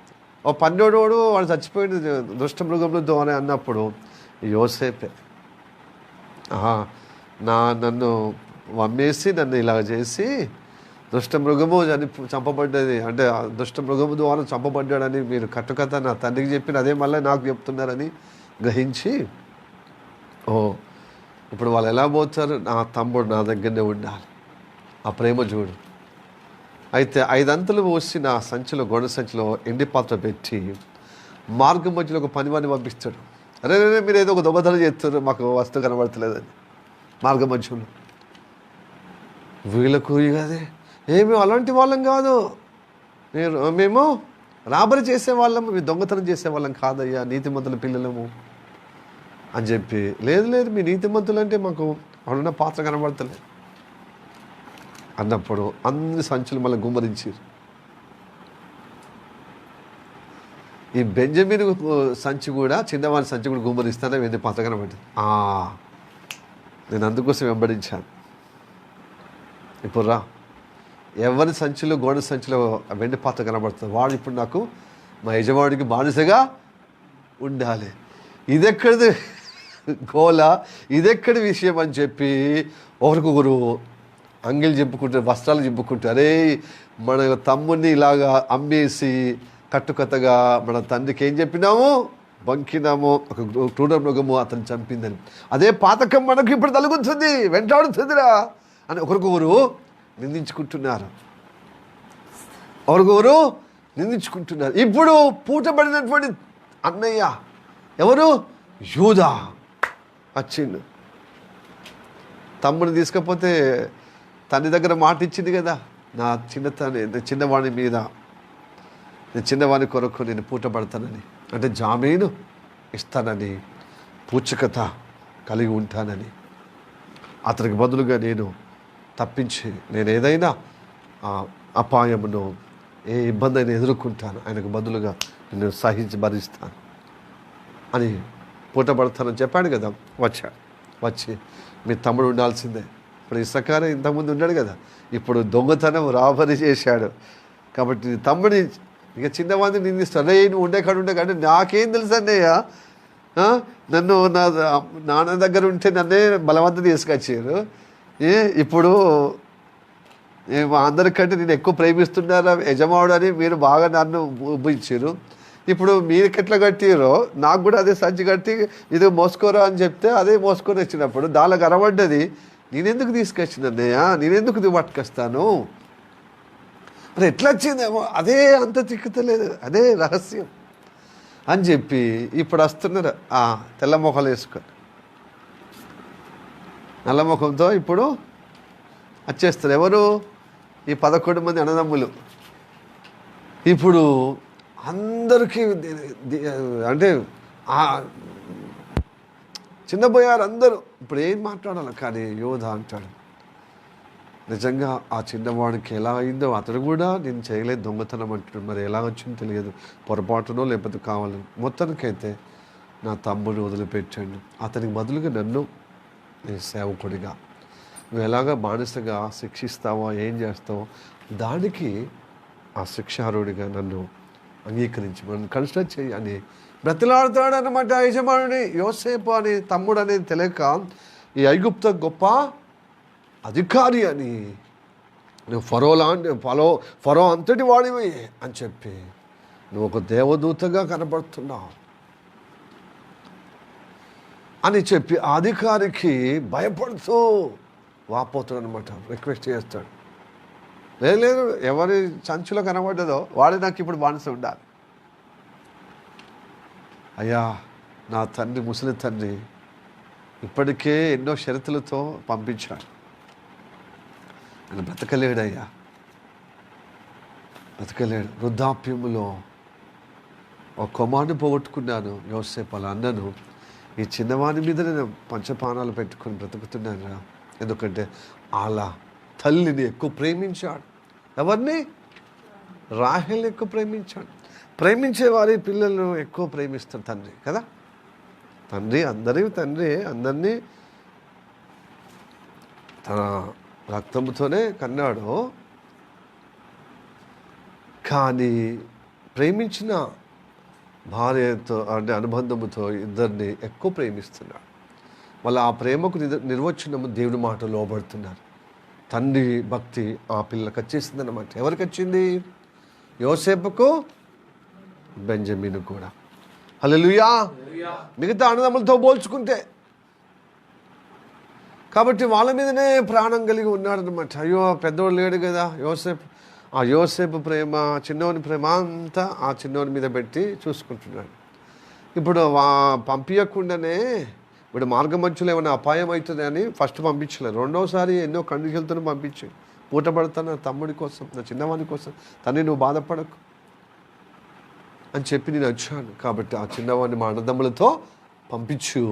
ఓ 12వాడు వాడు చచ్చిపోయింది దుష్ట మృగములతో అని అన్నప్పుడు యోసేపే నన్ను వమ్మేసి నన్ను ఇలాగ చేసి దుష్ట మృగము చంపబడ్డది, అంటే దుష్ట మృగము ద్వారా చంపబడ్డాడని మీరు కట్టుకథ నా తండ్రికి చెప్పిన అదే మళ్ళీ నాకు చెప్తున్నారని గ్రహించి, ఇప్పుడు వాళ్ళు ఎలా పోతారు? నా తమ్ముడు నా దగ్గరనే ఉండాలి. ఆ ప్రేమ చూడు. అయితే 5 అంతులు పోసి నా సంచిలో, గొడ సంచిలో ఎండి పాత్ర పెట్టి మార్గం మధ్యలో ఒక పనివాడిని పంపిస్తాడు. అరే మీరు ఏదో ఒక దొంగతనం చేస్తారు, మాకు వస్తువు కనబడతలేదని. మార్గం మధ్యలో వీళ్ళకు కదే ఏమి అలాంటి వాళ్ళం కాదు, మేము రాబరి చేసేవాళ్ళము, మేము దొంగతనం చేసేవాళ్ళం కాదయ్యా, నీతిమంతుల పిల్లలము అని చెప్పి. లేదు మీ నీతిమంతులు అంటే మాకు అక్కడున్న పాత్ర కనబడతలే అన్నప్పుడు అన్ని సంచులు మళ్ళీ గుమ్మరించారు. ఈ బెంజమిన్ సంచి కూడా, చిన్నవాడి సంచి కూడా గుమ్మరిస్తానే వెండి పాత్ర కనబడింది. నేను అందుకోసం వెంబడించాను. ఇప్పుడు రా, ఎవరి సంచిలో గోడ సంచిలో వెండి పాత్ర కనబడుతుంది, వాడు ఇప్పుడు నాకు మా యజమానికి బానిసగా ఉండాలి. ఇదెక్కడిది గోల, ఇదెక్కడి విషయం అని చెప్పి ఒకరికొకరు అంగిలు చెప్పుకుంటారు, వస్త్రాలు చెప్పుకుంటారు. అరే మన తమ్ముడిని ఇలాగా అమ్మేసి కట్టుకథగా మన తండ్రికి ఏం చెప్పినాము, బంకినాము, ఒక క్రూర మృగము అతను చంపిందని. అదే పాతకం మనకు ఇప్పుడు తలుగుతుంది, వెంటాడుతుందిరా అని ఒకరికొకరు నిందించుకుంటున్నారు. ఇప్పుడు పూటబడినటువంటి అన్నయ్య ఎవరు, యూదా వచ్చిండు. తమ్ముడిని తీసుకపోతే తండ్రి దగ్గర మాట ఇచ్చింది కదా, నా చిన్నవాడి మీద, నేను చిన్నవాడి కొరకు నేను పూటపడతానని, అంటే జామీను ఇస్తానని, పూచకత కలిగి ఉంటానని, అతనికి బదులుగా నేను తప్పించి నేను ఏదైనా అపాయమును, ఏ ఇబ్బంది అయినా ఎదుర్కొంటాను, ఆయనకు బదులుగా నేను సహించి భరిస్తాను అని పూటపడతానని చెప్పాడు కదా. వచ్చి మీ తమ్ముడు ఉండాల్సిందే. ఇప్పుడు ఇసకారే ఇంతకుముందు ఉన్నాడు కదా, ఇప్పుడు దొంగతనం రాబరి చేశాడు కాబట్టి తమ్ముడి ఇక చిన్నవాడిని నిందిస్తాడు. అరే నువ్వు ఉండే కాడు నాకేం తెలుసు అన్నయ్య, నన్ను నా నాన్న దగ్గర ఉంటే నన్నే బలవంతం తీసుకొచ్చారు, ఇప్పుడు అందరికంటే నేను ఎక్కువ ప్రేమిస్తున్నారా యజమానుడు అని మీరు బాగా నన్ను ఊహించారు. ఇప్పుడు మీకు ఎట్లా కట్టిరో నాకు కూడా అదే సంచి కట్టి ఇది మోసుకోరా అని చెప్తే అదే మోసుకొని వచ్చినప్పుడు దానికి అరవడ్డది నేనెందుకు తీసుకొచ్చిన అన్నయ్య, నేనెందుకు ఇది పట్టుకొస్తాను, మరి ఎట్లా వచ్చిందేమో అదే అంత చిక్కుతలేదు, అదే రహస్యం అని చెప్పి ఇప్పుడు వస్తున్నారు తెల్ల మొఖాలు వేసుకొని, నల్ల ముఖంతో ఇప్పుడు వచ్చేస్తారు. ఎవరు, ఈ 11 మంది అన్నదమ్ములు. ఇప్పుడు అందరికీ అంటే చిన్నపోయారు అందరూ. ఇప్పుడు ఏం మాట్లాడాలి, కానీ యోధ అంటాడు నిజంగా ఆ చిన్నవాడికి ఎలా అయిందో, అతడు కూడా నేను చేయలేదు దొంగతనం అంటాడు, మరి ఎలా వచ్చిందో తెలియదు, పొరపాటునో లేకపోతే కావాలని. మొత్తానికైతే నా తమ్ముడు వదిలిపెట్టాడు, అతనికి బదులుగా నన్ను నేను సేవకుడిగా, నువ్వు ఎలాగ బానిసగా శిక్షిస్తావో ఏం చేస్తావో దానికి ఆ శిక్షారుడిగా నన్ను అంగీకరించి నన్ను కన్సిడర్ చేయి అని బ్రతిలాడుతాడు అన్నమాట యజమానుని. యోసేపు అని తమ్ముడు అనేది తెలియక ఈ ఐగుప్త గొప్ప అధికారి అని, నువ్వు ఫరో అంతటి వాడివి అని చెప్పి నువ్వు ఒక దేవదూతగా కనబడుతున్నావు అని చెప్పి ఆ అధికారికి భయపడుతూ వాపోతాడు అనమాట, రిక్వెస్ట్ చేస్తాడు. లేదు ఎవరి సంచులో కనబడ్డదో వాడే నాకు ఇప్పుడు బానిస ఉండాలి. అయ్యా నా తండ్రి, ముసలి తండ్రి ఇప్పటికే ఎన్నో షరతులతో పంపించాడు, ఆయన బ్రతకలేడయ్యా, బ్రతకలేడు. వృద్ధాప్యములో ఒక కుమారుని పోగొట్టుకున్నాను యోసేపు అలా అన్నను, ఈ చిన్నవాని మీద నేను పంచపానాలు పెట్టుకొని బ్రతుకుతున్నాను. ఎందుకంటే అలా తల్లిని ఎక్కువ ప్రేమించాడు. ఎవరిని? రాహేల్ని ఎక్కువ ప్రేమించాడు. ప్రేమించే వారి పిల్లలను ఎక్కువ ప్రేమిస్తాడు తండ్రి కదా. తండ్రి అందరినీ తన రక్తంతోనే కన్నాడు, కానీ ప్రేమించిన భార్యతో అంటే అనుబంధముతో ఇద్దరిని ఎక్కువ ప్రేమిస్తున్నాడు. వాళ్ళ ఆ ప్రేమకు నిర్వచనము దేవుని మాట లోబడుతున్నారు. తండ్రి భక్తి ఆ పిల్లలకు వచ్చేసింది అన్నమాట. ఎవరికి వచ్చింది? యోసేపుకు, బెంజమిన్ కూడా. హల్లెలూయా. మిగతా అన్నదమ్ములతో పోల్చుకుంటే, కాబట్టి వాళ్ళ మీదనే ప్రాణం కలిగి ఉన్నాడనమాట. అయ్యో పెద్దోడు లేడు కదా యోసేపు. ఆ యోసేపు ప్రేమ, చిన్నోని ప్రేమ అంతా ఆ చిన్నోని మీద పెట్టి చూసుకుంటున్నాడు. ఇప్పుడు పంపించకుండానే ఇప్పుడు మార్గ మధ్యలో ఏమైనా అపాయం అవుతుంది అని ఫస్ట్ పంపించలేదు, రెండోసారి ఎన్నో కండిషన్లతో పంపించాడు. పూటపడతాను నా తమ్ముడి కోసం, నా చిన్నవాని కోసం, తనే నువ్వు బాధపడకు అని చెప్పి నేను వచ్చాను. కాబట్టి ఆ చిన్నవాడిని మా అన్నదమ్ములతో పంపించు,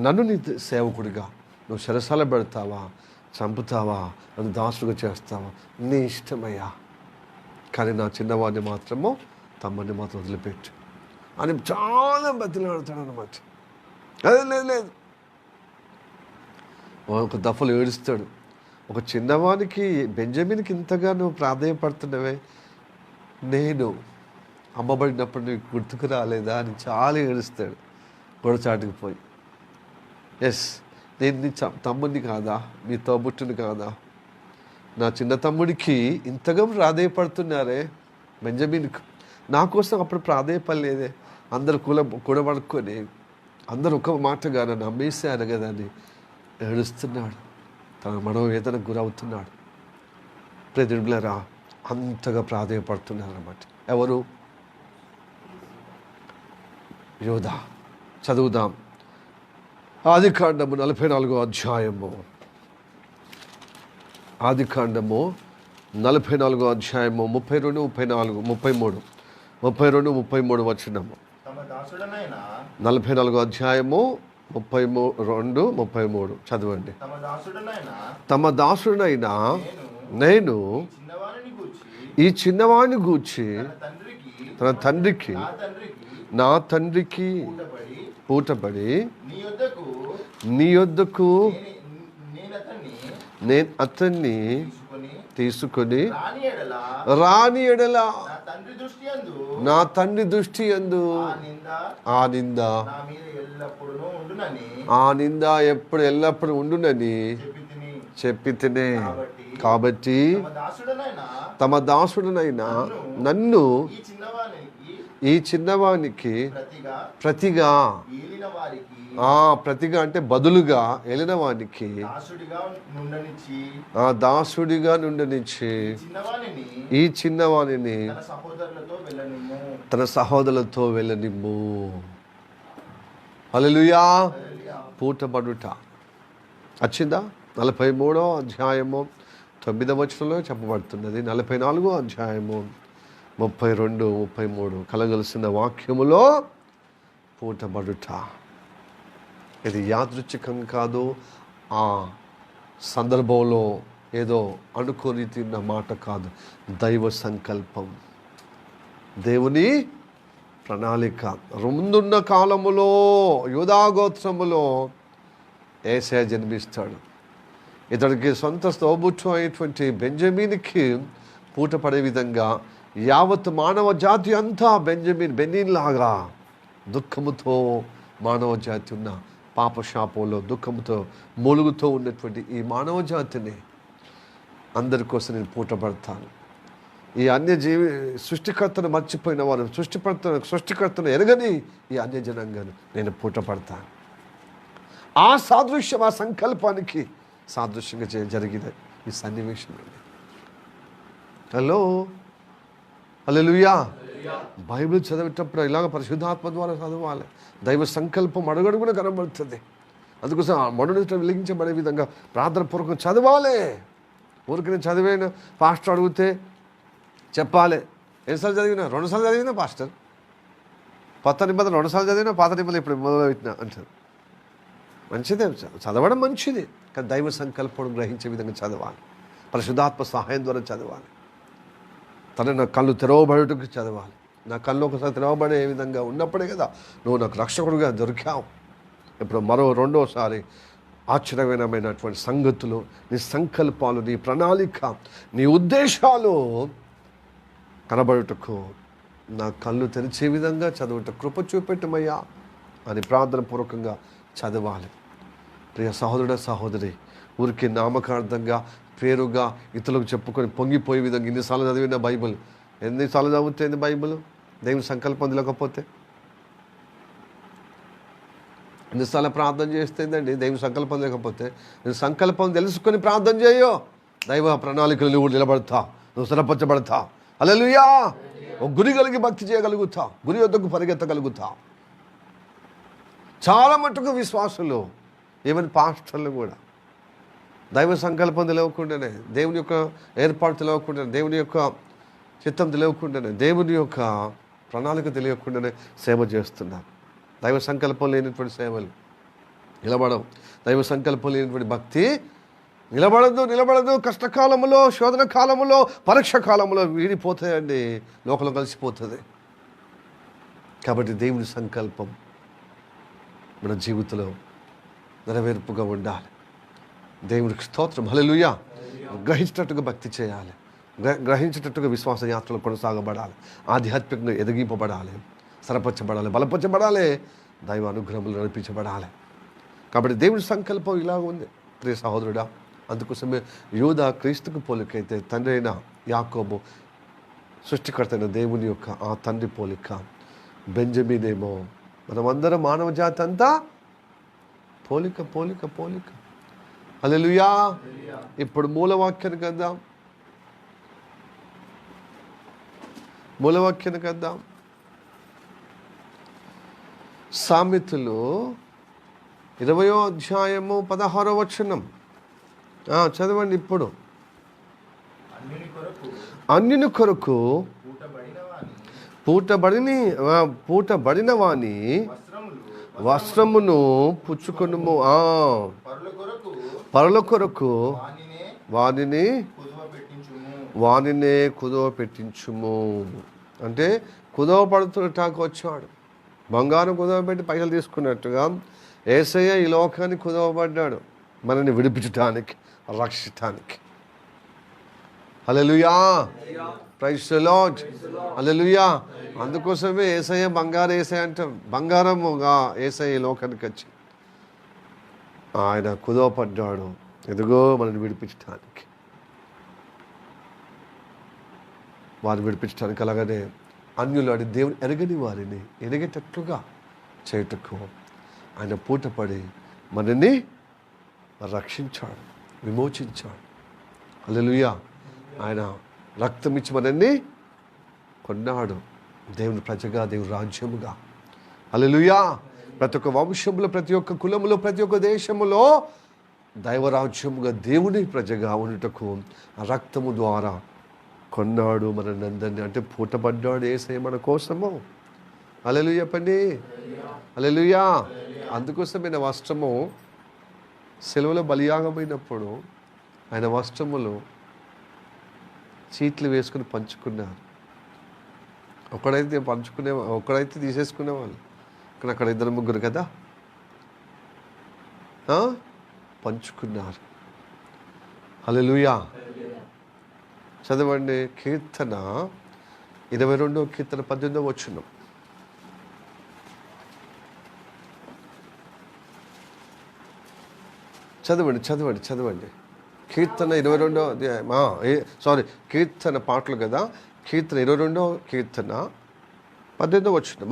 నన్ను నీ సేవకుడిగా నువ్వు చెరసాల పెడతావా, చంపుతావా, నన్ను దాసుడుగా చేస్తావా, నీ ఇష్టమయ్యా, కానీ నా చిన్నవాడిని మాత్రము, తమ్ముడిని మాత్రం వదిలిపెట్టు అని చాలా బతిలాడుతాడు అన్నమాట. అదే లేదు లేదు, ఒక దఫలు ఏడుస్తాడు. ఒక చిన్నవానికి బెంజమిన్కి ఇంతగా నువ్వు ప్రాధాన్యపడుతున్నావే, నేను అమ్మబడినప్పుడు నీకు గుర్తుకు రాలేదా అని చాలా ఏడుస్తాడు గొడచాటుకు పోయి. ఎస్, నేను నీ తమ్ముడిని కాదా, మీ తోబుట్టుని కాదా, నా చిన్న తమ్ముడికి ఇంతగా ప్రాధాన్యపడుతున్నారే బెంజమిన్కు, నా కోసం అప్పుడు ప్రాధాన్యపడలేదే, అందరు కూడబడుకొని అందరూ ఒక మాటగా నన్ను అమ్మేశారు కదా అని ఏడుస్తున్నాడు, తన మనోవేదనకు గురవుతున్నాడు. ప్రతినిధులరా అంతగా ప్రాధాన్యపడుతున్నారు అన్నమాట. ఎవరు? యోధా. చదువుదాం. ఆదికాండము 44వ అధ్యాయము. ఆదికాండము 44వ అధ్యాయము 32, 34, 33, 32, 33 వచనము. 44వ అధ్యాయము 32, 33 చదవండి. తమ దాసుడనైనా నేను ఈ చిన్నవాణ్ణి గూర్చి తన తండ్రికి, నా తండ్రికి పూటపడి నీ యొద్దకు నేను అతన్ని తీసుకొని రాని ఎడల నా తండ్రి దృష్టి యందు ఆ నింద ఎప్పుడు ఎల్లప్పుడు ఉండునని చెప్పి తినే. కాబట్టి తమ దాసుడనైనా నన్ను ఈ చిన్నవానికి ప్రతిగా ప్రతిగా అంటే బదులుగా వెళ్ళిన వానికి దాసుడిగా నుండనిచ్చి ఈ చిన్నవాణిని తన సహోదరులతో వెళ్ళనిమ్ము. హల్లెలూయా. పూటబడుట వచ్చిందా? 43వ అధ్యాయము 9వ వచనంలో చెప్పబడుతున్నది. 44వ అధ్యాయము 32, 33 కలగలిసిన వాక్యములో పూటబడుట. ఇది యాదృచ్ఛికం కాదు, ఆ సందర్భంలో ఏదో అనుకోని తిన్న మాట కాదు, దైవ సంకల్పం, దేవుని ప్రణాళిక. ముందున్న కాలములో యూదాగోత్రములో యేసయ్య జన్మిస్తాడు. ఇతడికి సొంత స్తోబుట్టు అయినటువంటి బెంజమీన్కి పూట పడే విధంగా యావత్ మానవ జాతి అంతా బెన్నీన్ లాగా దుఃఖముతో మానవ జాతి ఉన్న పాపశాపంలో దుఃఖంతో మూలుగుతూ ఉన్నటువంటి ఈ మానవ జాతిని అందరి కోసం నేను పూటపడతాను. ఈ అన్యజీవి సృష్టికర్తను మర్చిపోయిన వారు, సృష్టికర్తను ఎరగని ఈ అన్యజనంగాను నేను పూటపడతాను. ఆ సాదృశ్యం, ఆ సంకల్పానికి సాదృశ్యంగా జరిగిన ఈ సన్నివేశం. హలో, హల్లెలూయా. బైబిల్ చదివేటప్పుడు ఇలాగ పరిశుద్ధాత్మ ద్వారా చదవాలి. దైవ సంకల్పం అడుగడుగున కనబడుతుంది. అందుకోసం ఆ మనుడితో వెలిగించబడే విధంగా ప్రార్థనపూర్వకం చదవాలి. ఊరికి చదివేనా పాస్టర్ అడిగితే చెప్పాలి. ఎన్నిసార్లు చదివినా? 2 సార్లు చదివినా పాస్టర్. కొత్త నిబంధన 2 సార్లు చదివినా, పాత నిబంధన ఇప్పుడు మొదలుపెట్టినా అంటారు. మంచిదే, చదవడం మంచిది, కానీ దైవ సంకల్పం గ్రహించే విధంగా చదవాలి. పరిశుద్ధాత్మ సహాయం ద్వారా చదవాలి. నా కళ్ళు తెరవబడేటకు చదవాలి. నా కళ్ళు ఒకసారి తెరవబడే విధంగా ఉన్నప్పుడే కదా నువ్వు నాకు రక్షకుడుగా దొరికావు. ఇప్పుడు మరో రెండోసారి ఆశ్చర్యమైనటువంటి సంగతులు, నీ సంకల్పాలు, నీ ప్రణాళిక, నీ ఉద్దేశాలు కనబడుటకు నా కళ్ళు తెరిచే విధంగా చదువుట కృప చూపెట్టమయ్యా అని ప్రార్థనపూర్వకంగా చదవాలి. ప్రియ సహోదరుడ, సహోదరి, ఊరికి నామకార్థంగా పేరుగా ఇతరులకు చెప్పుకొని పొంగిపోయే విధంగా ఎన్నిసార్లు చదివిన బైబిల్, ఎన్నిసార్లు చదువుతుంది బైబిల్? దేవుని సంకల్పం తెలియకపోతే ఎన్నిసార్లు ప్రార్థన చేస్తుందండి? దేవుని సంకల్పం లేకపోతే. నేను సంకల్పం తెలుసుకొని ప్రార్థన చేయో, దైవ ప్రణాళికలు నువ్వు నిలబడతా, నువ్వు స్థిరపరచబడతా. హల్లెలూయా. ఒక గురి కలిగి భక్తి చేయగలుగుతా, గురి వద్దకు పరిగెత్తగలుగుతా. చాలా మటుకు విశ్వాసులు, ఈవెన్ పాస్టర్లు కూడా దైవ సంకల్పం తెలియకుండానే, దేవుని యొక్క ఏర్పాటు తెలియకుండానే, దేవుని యొక్క చిత్తం తెలియకుండానే, దేవుని యొక్క ప్రణాళిక తెలియకుండానే సేవ చేస్తున్నారు. దైవ సంకల్పం లేనటువంటి సేవలు నిలబడవు. దైవ సంకల్పం లేనటువంటి భక్తి నిలబడదు. కష్టకాలంలో, శోధన కాలంలో, పరీక్ష కాలంలో వీడిపోతాయండి, లోకంలో కలిసిపోతుంది. కాబట్టి దేవుని సంకల్పం మన జీవితంలో నెరవేర్పుగా ఉండాలి. దేవునికి స్తోత్రం. హల్లెలూయా. గ్రహించేటట్టుగా భక్తి చేయాలి, గ్రహించేటట్టుగా విశ్వాస యాత్రలు కొనసాగబడాలి, ఆధ్యాత్మికంగా ఎదిగింపబడాలి, సరపరచబడాలి, బలపరచబడాలి, దైవ అనుగ్రహములు నడిపించబడాలి. కాబట్టి దేవుని సంకల్పం ఇలా ఉంది ప్రియ సహోదరుడా. అందుకోసమే యూదా క్రీస్తుకు పోలికైతే తండ్రి అయిన యాకోబు సృష్టికర్త అయిన దేవుని యొక్క ఆ తండ్రి పోలిక. బెంజమిన్ ఏమో మనమందరం మానవ జాతి అంతా పోలిక. హల్లెలూయా. ఇప్పుడు మూలవాక్యానికి వద్దాం. సామెతలు 20వ అధ్యాయము 16వ వచనం చదవండి. ఇప్పుడు అన్యుని కొరకు పూటబడిన వాని వస్త్రమును పుచ్చుకొనుము, పరుల కొరకు వానినే కుదవ పెట్టించుము. అంటే కుదవ పడుతున్నటాకు వచ్చాడు. బంగారం కుదవ పెట్టి పైసలు తీసుకున్నట్టుగా యేసయ్య ఈ లోకానికి కుదవబడ్డాడు, మనల్ని విడిపించడానికి, రక్షించడానికి. Hallelujah. Praise the lord. Hallelujah. అందుకోసమే యేసయ్య బంగారు యేసయ్య అంటాం. బంగారముగా యేసయ్య ఈ లోకానికి వచ్చి ఆయన కుదవపడ్డాడు, ఎదుగో మనల్ని విడిపించడానికి, వారిని విడిపించడానికి. అలాగనే అన్యులాడి దేవుని ఎరగని వారిని ఎరిగేటట్లుగా చేయుటకు ఆయన పూటపడి మనల్ని రక్షించాడు, విమోచించాడు. హల్లెలూయా. ఆయన రక్తం ఇచ్చి మనల్ని కొన్నాడు, దేవుని ప్రజగా, దేవుని రాజ్యముగా. హల్లెలూయా. ప్రతి ఒక్క వంశంలో, ప్రతి ఒక్క కులములో, ప్రతి ఒక్క దేశములో దైవరాజ్యముగా దేవుని ప్రజగా ఉండుటకు ఆ రక్తము ద్వారా కొన్నాడు మనల్ని అందరినీ. అంటే పూటపడ్డాడు యేసయ్య మన కోసము. హల్లెలూయా. చెప్పండి హల్లెలూయా. అందుకోసం ఆయన వస్త్రము సెలవులో బలియాగమైనప్పుడు ఆయన వస్త్రములు చీట్లు వేసుకుని పంచుకున్నారు. ఒకడైతే తీసేసుకునేవాళ్ళు, కానీ అక్కడ 2-3 కదా పంచుకున్నారు. హల్లెలూయా. చదవండి. కీర్తన 22వ కీర్తన 18వ వచనం. చదవండి. కీర్తన 22వ అధ్యాయం, కీర్తన పాటలు కదా. కీర్తన 22వ కీర్తన 18వ వచనం.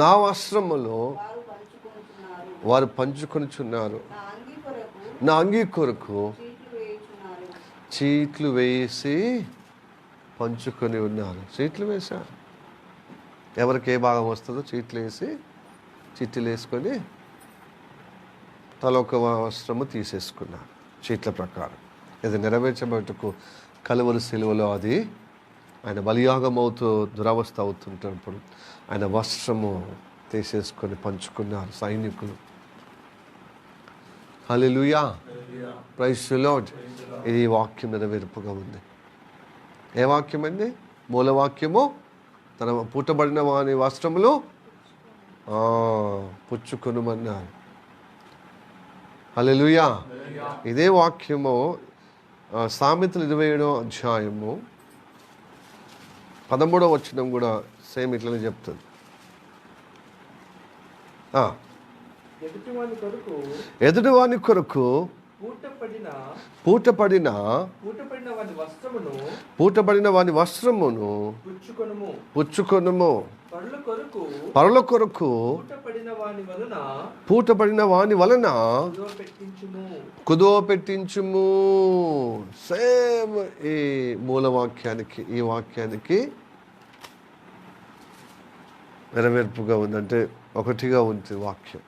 నా వస్త్రములో వారు పంచుకొనుచున్నారు, నా అంగీ కొరకు చీట్లు వేసి పంచుకొని ఉన్నారు. చీట్లు వేశారు. ఎవరికి ఏ భాగం వస్తుందో చీట్లు వేసుకొని తలొక వస్త్రము తీసేసుకున్నారు చీట్ల ప్రకారం. ఇది నెరవేర్చబట్టుకు కలువరి సిలువలో అది ఆయన బలియాగం అవుతూ దురవస్థ అవుతుంటప్పుడు ఆయన వస్త్రము తీసేసుకొని పంచుకున్నారు సైనికులు. హల్లెలూయా. Praise the Lord. ఇది వాక్యం నెరవేర్పుగా ఉంది. ఏ వాక్యం అండి? మూలవాక్యము. తన పుట్టబడిన వాని వస్త్రములు పుచ్చుకొనుమన్నారు. హల్లెలూయా. ఇదే వాక్యము సామెతలు 27వ అధ్యాయము 13వ వచనం కూడా సేమ్ ఇట్లనే చెప్తుంది. ఎదుటివాని కొరకు పూటపడిన వాని వస్త్రమును పుచ్చుకొనుము, పరుల కొరకు పూటపడిన వాని వలన కుదువ పెట్టించుము. సేమ్ ఈ మూలవాక్యానికి, ఈ వాక్యానికి నెరవేర్పుగా ఉంది. అంటే ఒకటిగా ఉంది వాక్యం.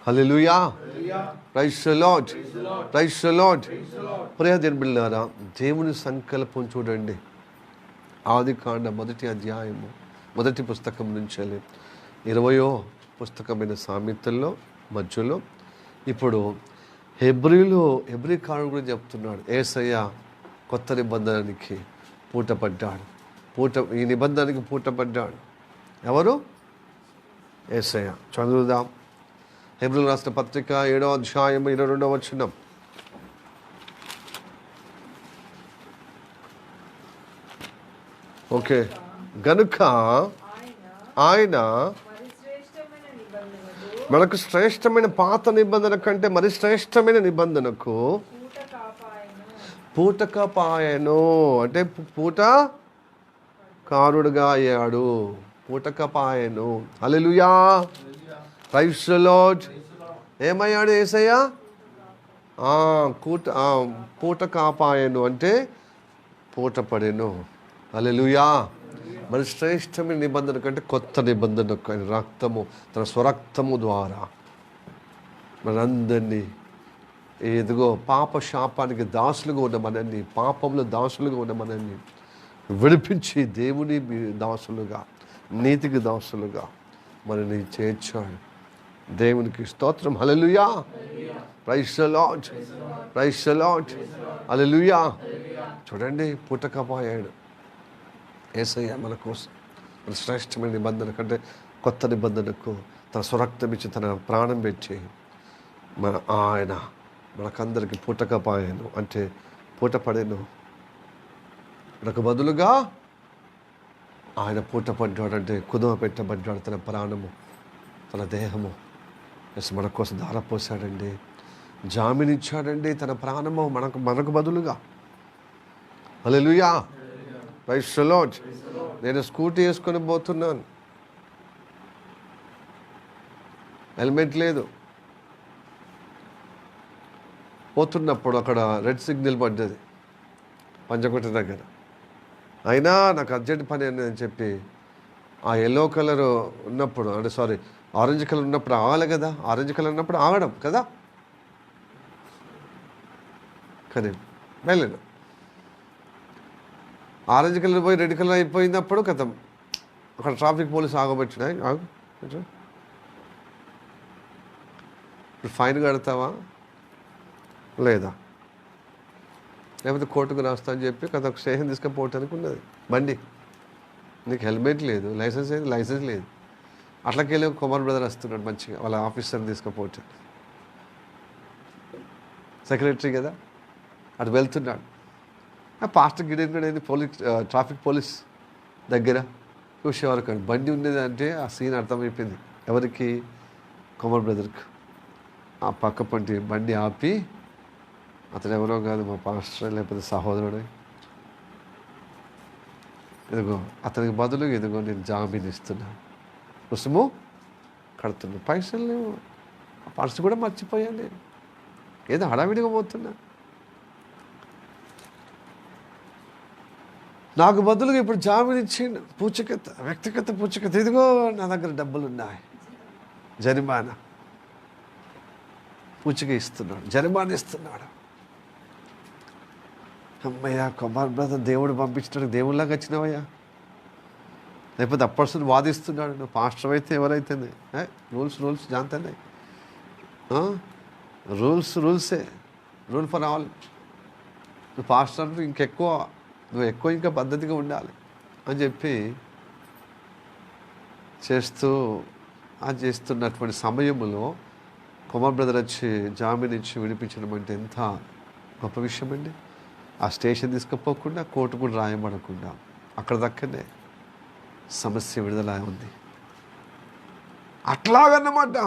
Hallelujah. Praise the lord, praise the Lord. ప్రియ దేవుని బిడ్డలారా, దేవుని సంకల్పం చూడండి. ఆదికాండ 1వ అధ్యాయము 1వ పుస్తకం నుంచి 20వ పుస్తకమైన సామెతల్లో మధ్యలో ఇప్పుడు హెబ్రీ కాడు కూడా చెప్తున్నాడు. యేసయ్య కొత్త నిబంధనకి పూటపడ్డాడు. ఈ నిబంధనకి పూటపడ్డాడు. ఎవరు? యేసయ్య. చదువుదాం. హెబ్రీయులకు రాసిన పత్రిక 7వ అధ్యాయం 22వ వచనం. ఓకే. గనుక ఆయన మనకు శ్రేష్టమైన పాత నిబంధన కంటే మరి శ్రేష్టమైన నిబంధనకు పూటకపాయను అంటే పూట కారుడుగా అయ్యాడు. పూటకపాయను. హల్లెలూయా, ప్రైజ్ ది లార్డ్. ఏమయ్యాడు యేసయ్య? పూట కాపాయను అంటే పూట పడెను. హల్లెలూయా. మరి శ్రేష్టమైన నిబంధన కంటే కొత్త నిబంధనకు ఆయన రక్తము, తన స్వరక్తము ద్వారా మనందరినీ ఎదుగో పాప శాపానికి దాసులుగా ఉన్న మనల్ని, పాపంలో దాసులుగా ఉన్న మనల్ని విడిపించి దేవుని దాసులుగా, నీతికి దాసులుగా మనల్ని చేర్చాడు. దేవునికి స్తోత్రం. Hallelujah, praise the lord, praise the lord. Hallelujah. చూడండి, పూటకపాయాడు యేసయ్య మన కోసం. మన శ్రేష్టమైన నిబంధన కంటే కొత్త నిబంధనకు తన స్వరక్తం ఇచ్చి తన ప్రాణం పెట్టి ఆయన మనకందరికి పూటకపాయను అంటే పూట పడేను. మనకు బదులుగా ఆయన పూట పడ్డాడు అంటే కుదువ పెట్టబడ్డాడు. తన ప్రాణము, తన దేహము మన కోసం ధారపోసాడండి. జామీన్ ఇచ్చాడండి. తన ప్రాణము మనకు బదులుగా. హల్లెలూయా, ప్రైజ్ ది లార్డ్. నేను స్కూటీ వేసుకొని పోతున్నాను, హెల్మెట్ లేదు. పోతున్నప్పుడు అక్కడ రెడ్ సిగ్నల్ పడ్డది పంచకొట్ట దగ్గర. అయినా నాకు అర్జెంట్ పని అని చెప్పి ఆ ఎల్లో కలర్ ఉన్నప్పుడు ఆరెంజ్ కలర్ ఉన్నప్పుడు ఆగాలి కదా. ఆరెంజ్ కలర్ ఉన్నప్పుడు ఆగడం కదా. కానీ వెళ్ళను. ఆరెంజ్ కలర్ పోయి రెడ్ కలర్ అయిపోయినప్పుడు కథం అక్కడ ట్రాఫిక్ పోలీసు ఆగబెట్టినాయి. ఇప్పుడు ఫైన్ కడతావా లేదా, లేకపోతే కోర్టుకు రాస్తా అని చెప్పి కథ స్టేషన్ తీసుకుపోవటానికి ఉన్నది బండి. నీకు హెల్మెట్ లేదు, లైసెన్స్ లేదు. అట్లకెళ్ళి కుమార్ బ్రదర్ వస్తున్నాడు మంచిగా వాళ్ళ ఆఫీసర్ని తీసుకుపోవటానికి. సెక్రటరీ కదా, అటు వెళ్తున్నాడు. పాస్టర్ గిడేది ట్రాఫిక్ పోలీస్ దగ్గర చూసేవారు. బండి ఉండేది అంటే ఆ సీన్ అర్థమైపోయింది ఎవరికి? కుమార్ బ్రదర్కి. ఆ పక్క పంటి బండి ఆపి, అతను ఎవరో కాదు మా పాస్టర్ లేకపోతే సహోదరుడు, ఇదిగో అతనికి బదులు ఇదిగో నేను జామీన్ ఇస్తున్నా, రుసుము కడుతున్నా, పైసలు లేవు, ఆ పర్సు కూడా మర్చిపోయాను నేను, ఏదో హడావిడిగా పోతున్నా. నాకు బదులుగా ఇప్పుడు జామీన్ ఇచ్చిండు, వ్యక్తిగత పూచకత, ఇదిగో నా దగ్గర డబ్బులు ఉన్నాయి, జరిమానా పూచిక ఇస్తున్నాడు, జరిమానా ఇస్తున్నాడు. అమ్మయ్యా కుమార్ బ్రదర్, దేవుడు పంపించడానికి దేవుళ్ళలాగా వచ్చినావయ్యా. లేకపోతే అప్పర్సన్ వాదిస్తున్నాడు, నువ్వు పాస్టర్ అయితే ఎవరైతే రూల్స్ జాంతానే, రూల్సే, రూల్ ఫర్ ఆల్. నువ్వు పాస్టర్ అంటే నువ్వు ఎక్కువ ఇంకా పద్ధతిగా ఉండాలి అని చెప్పి చేస్తున్నటువంటి సమయంలో కుమార్ బ్రదర్ వచ్చి జామీన్ ఇచ్చి విడిపించడం అంటే ఎంత గొప్ప విషయం అండి. ఆ స్టేషన్ తీసుకుపోకుండా, కోర్టు కూడా రాయబడకుండా అక్కడ దక్కనే సమస్య విడుదల ఉంది. అట్లాగన్నమాట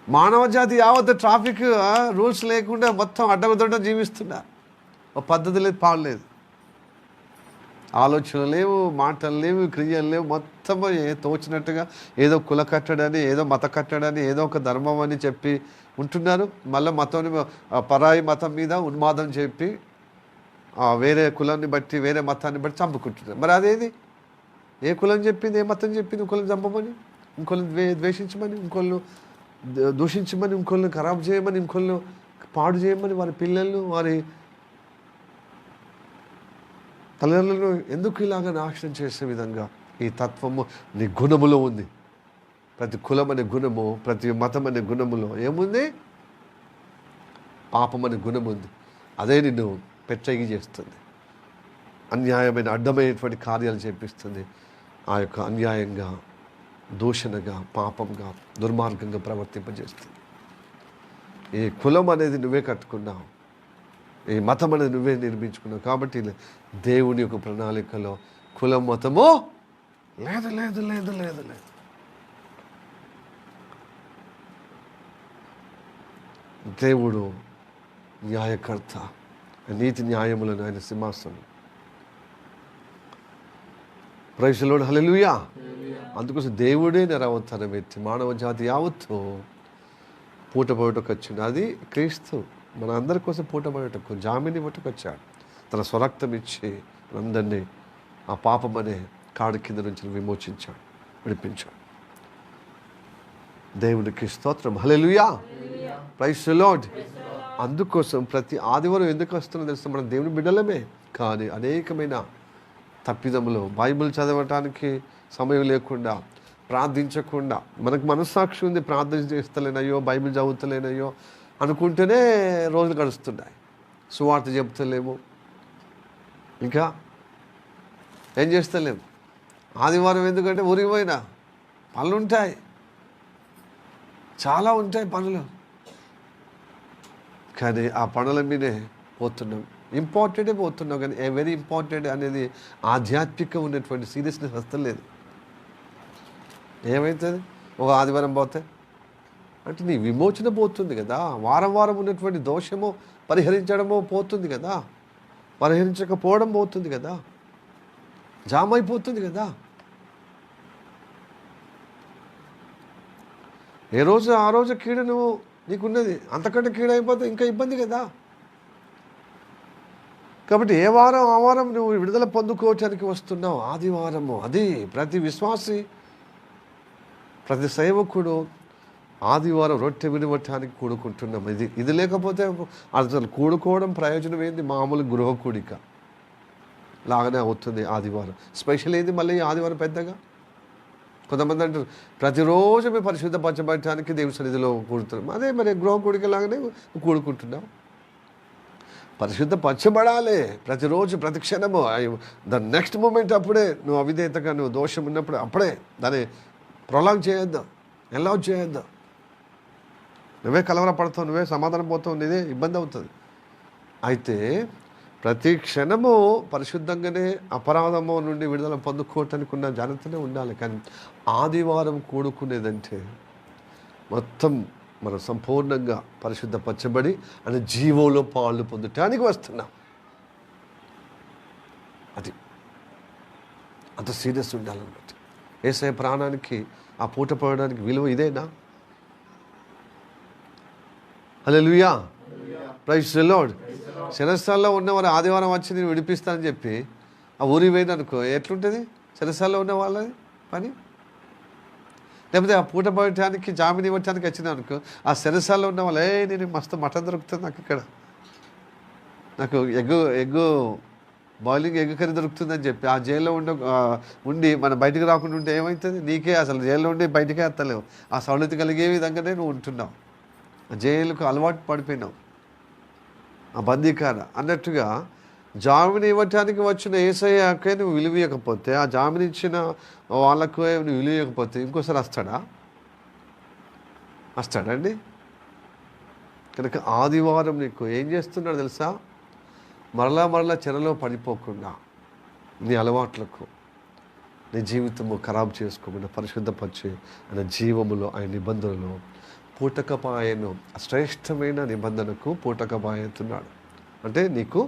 మానవ జాతి యావత్ ట్రాఫిక్ రూల్స్ లేకుండా మొత్తం అడ్డగొడ్డ జీవిస్తున్నా. ఒక పద్ధతి లేదు, పాలు లేదు, ఆలోచనలు లేవు, మాటలు లేవు, క్రియలు లేవు, మొత్తం తోచినట్టుగా ఏదో కుల కట్టడని, ఏదో మత కట్టడని, ఏదో ఒక ధర్మం అని చెప్పి ఉంటున్నారు. మళ్ళీ మతం, పరాయి మతం మీద ఉన్మాదం చెప్పి వేరే కులాన్ని బట్టి, వేరే మతాన్ని బట్టి చంపుకుంటున్నారు. మరి అదేది? ఏ కులం చెప్పింది, ఏ మతం చెప్పింది ఇంకోళ్ళని చంపమని, ఇంకోళ్ళని ద్వేషించమని, ఇంకోళ్ళు దూషించమని, ఇంకొల్ని ఖరాబ్ చేయమని, ఇంకొల్ని పాడు చేయమని వారి పిల్లలు, వారి తల్లిదండ్రులను ఎందుకు ఇలాగ నాశనం చేసే విధంగా? ఈ తత్వము నీ గుణములో ఉంది. ప్రతి కులం అనే గుణము, ప్రతి మతం అనే గుణములో ఏముంది? పాపం అనే గుణం ఉంది. అదే నిన్ను పెచ్చగి చేస్తుంది, అన్యాయమైన అడ్డమైనటువంటి కార్యాలు చేపిస్తుంది. ఆ యొక్క అన్యాయంగా, దూషణగా, పాపంగా, దుర్మార్గంగా ప్రవర్తింపజేస్తుంది. ఈ కులం అనేది నువ్వే కట్టుకున్నావు, ఈ మతం అనేది నువ్వే నిర్మించుకున్నావు. కాబట్టి దేవుని యొక్క ప్రణాళికలో కులం మతము లేదు లేదు లేదు లేదు లేదు. దేవుడు న్యాయకర్త, నీతి న్యాయములను ఆయన సింహాసనం. ప్రైజ్ ది లార్డ్, హల్లెలూయా. అందుకోసం దేవుడే నెరవేర్చిన వ్యక్తి మానవ జాతి యావత్తు పూటబోయటకు వచ్చింది. అది క్రీస్తు మన అందరి కోసం పూటబోయటకు, జామీని ఇవ్వటకు వచ్చాడు. తన స్వరక్తం ఇచ్చి మనందరినీ ఆ పాపం అనే కాడి కింద నుంచి విమోచించాడు, విడిపించాడు. దేవునికి స్తోత్రం, హల్లెలూయా. Praise the lord. అందుకోసం ప్రతి ఆదివారం ఎందుకు వస్తుందో తెలుసు, మనం దేవుని బిడ్డలమే. కానీ అనేకమైన తప్పిదములు, బైబిల్ చదవటానికి సమయం లేకుండా, ప్రార్థించకుండా, మనకు మనస్సాక్షి ఉంది, ప్రార్థన చేస్తలేనయ్యో, బైబిల్ చదువుతలేనయ్యో అనుకుంటేనే రోజులు గడుస్తున్నాయి. సువార్త చెప్తలేము, ఇంకా ఏం చేస్తలేము. ఆదివారం ఎందుకంటే ఊరికి పోయినా పనులు ఉంటాయి, చాలా ఉంటాయి పనులు. కానీ ఆ పనుల మీదే పోతున్నాం, ఇంపార్టెంటే పోతున్నాం. కానీ వెరీ ఇంపార్టెంట్ అనేది ఆధ్యాత్మిక ఉన్నటువంటి సీరియస్నెస్ వస్తలేదు. ఏమవుతుంది? ఒక ఆదివారం పోతే అంటే నీ విమోచన పోతుంది కదా, వారం వారం ఉన్నటువంటి దోషము పరిహరించడమో పోతుంది కదా, పరిహరించకపోవడం పోతుంది కదా, జామ్ అయిపోతుంది కదా. ఏ రోజు ఆ రోజు కీడ నువ్వు నీకున్నది, అంతకంటే కీడ అయిపోతే ఇంకా ఇబ్బంది కదా. కాబట్టి ఏ వారం ఆ వారం నువ్వు విడుదల పొందుకోవటానికి వస్తున్నావు. ఆదివారము అది ప్రతి విశ్వాసి, ప్రతి సేవకుడు ఆదివారం రొట్టె వినవటానికి కూడుకుంటున్నాం. ఇది లేకపోతే అసలు కూడుకోవడం ప్రయోజనం ఏంది? మామూలు గృహ కూడిక లాగానే అవుతుంది ఆదివారం. స్పెషల్ ఏంది మళ్ళీ ఆదివారం పెద్దగా? కొంతమంది అంటారు ప్రతిరోజు మేము పరిశుద్ధపరచబడటానికి దేవుని సన్నిధిలో కూడుతున్నాం. అదే మరి గృహ కూడిక లాగానే కూడుకుంటున్నాం. పరిశుద్ధపరచబడాలి ప్రతిరోజు, ప్రతి క్షణము. ద నెక్స్ట్ మూమెంట్ అప్పుడే నువ్వు అవిధేయతగా, నువ్వు దోషం ఉన్నప్పుడు అప్పుడే దాన్ని ప్రొలాంగ్ చేయొద్దు, ఎలౌ చేయొద్దు. నువ్వే కలవరపడతావు, నువ్వే సమాధానం పోతావు, నీదే ఇబ్బంది అవుతుంది. అయితే ప్రతి క్షణము పరిశుద్ధంగానే అపరాధము నుండి విడుదల పొందుకోవటానికి ఉన్న జాగ్రత్తనే ఉండాలి. కానీ ఆదివారం కూడుకునేదంటే మొత్తం మనం సంపూర్ణంగా పరిశుద్ధపరచబడి అని జీవంలో పాలు పొందటానికి వస్తున్నాం. అది అంత సీరియస్ ఉండాలన్నమాట. యేసయ్య ప్రాణానికి, ఆ పూట పడడానికి విలువ ఇదేనా? హల్లెలూయా, ప్రైజ్ ది లార్డ్. శరస్థాల్లో ఉన్నవారు ఆదివారం వచ్చి నేను విడిపిస్తానని చెప్పి ఆ ఊరికి పోయిననుకో ఎట్లుంటుంది? శరస్థాల్లో ఉన్న వాళ్ళది పని. లేకపోతే ఆ పూట పడటానికి, జామీన్ ఇవ్వటానికి వచ్చిన అనుకో, ఆ శరసాల్లో ఉన్న వాళ్ళు నేను మస్తు మటన్ దొరుకుతుంది నాకు, ఇక్కడ నాకు ఎగ్గు బాయిలింగ్ ఎగ్ కర్రీ దొరుకుతుందని చెప్పి ఆ జైల్లో ఉండి మనం బయటికి రాకుండా ఉంటే ఏమవుతుంది? నీకే అసలు జైల్లో ఉండి బయటికే వస్తలేవు. ఆ సౌలతి కలిగే విధంగానే నువ్వు ఉంటున్నావు, ఆ జైలుకు అలవాటు పడిపోయినావు, ఆ బందీకార అన్నట్టుగా. జామీన్ ఇవ్వటానికి వచ్చిన యేసయ్యకే నువ్వు విలువ ఇవ్వకపోతే, ఆ జామీన్ ఇచ్చిన వాళ్ళకు నువ్వు విలువ ఇవ్వకపోతే ఇంకోసారి వస్తాడండి? కనుక ఆదివారం నీకు ఏం చేస్తున్నాడు తెలుసా? మరలా చెరలో పడిపోకుండా నీ అలవాట్లకు, నీ జీవితము ఖరాబ్ చేసుకోకుండా పరిశుద్ధపరిచి ఆయన జీవములో, ఆయన నిబంధనలో పూటకపాయను, శ్రేష్టమైన నిబంధనకు పూటకపాయతున్నాడు. అంటే నీకు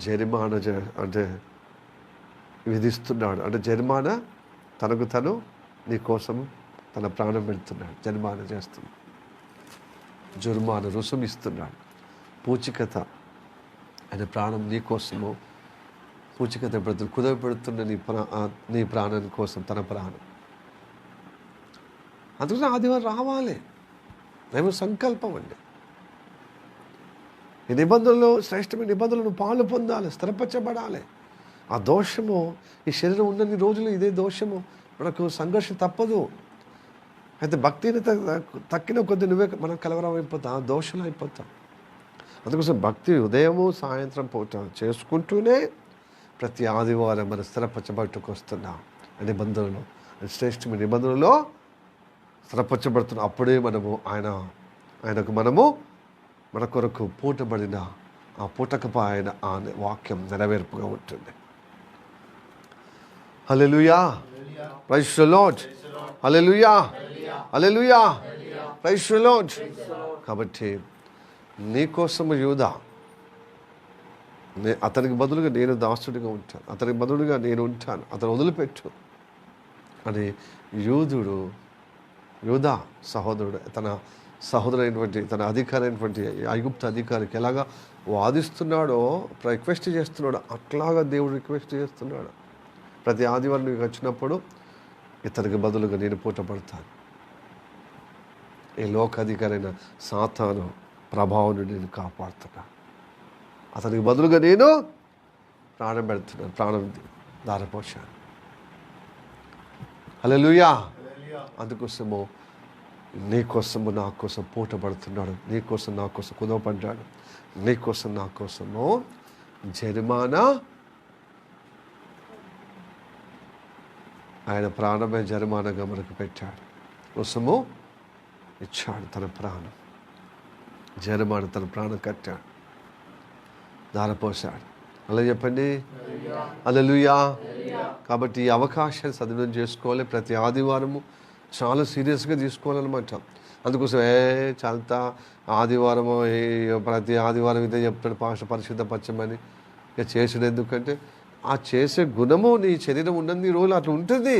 జరిమానా అంటే విధిస్తున్నాడు. అంటే జరిమానా తనకు తను నీ కోసం తన ప్రాణం పెడుతున్నాడు, జరిమానా చేస్తున్నాడు, జుర్మానా రుసుము ఇస్తున్నాడు. పూచికత ఆయన ప్రాణం నీ కోసము పూచికత పెడుతుంది, కుదవపెడుతున్న నీ ప్రాణం కోసం తన ప్రాణం. అందుకని ఆదివారం రావాలి. దైవ సంకల్పం అండి. ఈ నిబంధనలు, శ్రేష్టమైన నిబంధనలను పాలు పొందాలి, స్థిరపరచబడాలి. ఆ దోషము, ఈ శరీరం ఉన్నన్ని రోజులు ఇదే దోషము, మనకు సంఘర్షణ తప్పదు. అయితే భక్తిని తక్కిన కొద్ది నువ్వే మనం కలవరం అయిపోతాం, దోషం అయిపోతాం. అందుకోసం భక్తి ఉదయము సాయంత్రం పూట చేసుకుంటూనే ప్రతి ఆదివారం మన స్థిరపరచబట్టుకు వస్తున్నాం. నిబంధనలు, శ్రేష్టమైన నిబంధనలో స్థిరపరచబడుతున్నాం. అప్పుడే మనము ఆయనకు మనము మన కొరకు పూటబడిన ఆ పూటకపు ఆయన ఆ వాక్యం నెరవేర్పుగా ఉంటుంది. Hallelujah, praise the lord, hallelujah, hallelujah, praise the lord. కాబట్టి నీకోసము యూదా, అతనికి బదులుగా నేను దాసుడిగా ఉంటాను, అతనికి బదులుగా నేను ఉంటాను, అతను వదిలిపెట్టు అని యూదా సహోదరుడు తన సహోదరైనటువంటి తన అధికారైనటువంటి ఐగుప్తు అధికారికి ఎలాగా వాదిస్తున్నాడో, రిక్వెస్ట్ చేస్తున్నాడు, అట్లాగా దేవుడు రిక్వెస్ట్ చేస్తున్నాడు. ప్రతి ఆదివారం నీకు వచ్చినప్పుడు ఇతనికి బదులుగా నేను పూటపడతాను. ఈ లోకాధికారైన సాతాను ప్రభావం నుండి నేను కాపాడుతున్నా, అతనికి బదులుగా నేను ప్రాణం పెడుతున్నాను, ప్రాణం దారపోశాను. హల్లెలూయా. అందుకోసము నీకోసము నా కోసం పూటపడుతున్నాడు, నీకోసం నా కోసం కుదవపడ్డాడు, నీకోసం నా కోసము జరిమానా, ఆయన ప్రాణమే జరిమానాగా మనకు పెట్టాడు, కోసము ఇచ్చాడు తన ప్రాణం, జరిమానా తన ప్రాణం కట్టాడు, దారపోసాడు. అలా చెప్పండి, హల్లెలూయా. కాబట్టి ఈ అవకాశాన్ని సద్వినియోగం చేసుకోవాలి. ప్రతి ఆదివారము చాలా సీరియస్గా తీసుకోవాలన్నమాట. అందుకోసం చాలా ఆదివారము ప్రతి ఆదివారం ఇదే చెప్తాడు పరిశుద్ధపరచమని. ఇక చేసేది ఎందుకంటే ఆ చేసే గుణము నీ శరీరం ఉన్నన్ని రోజులు అట్లా ఉంటుంది.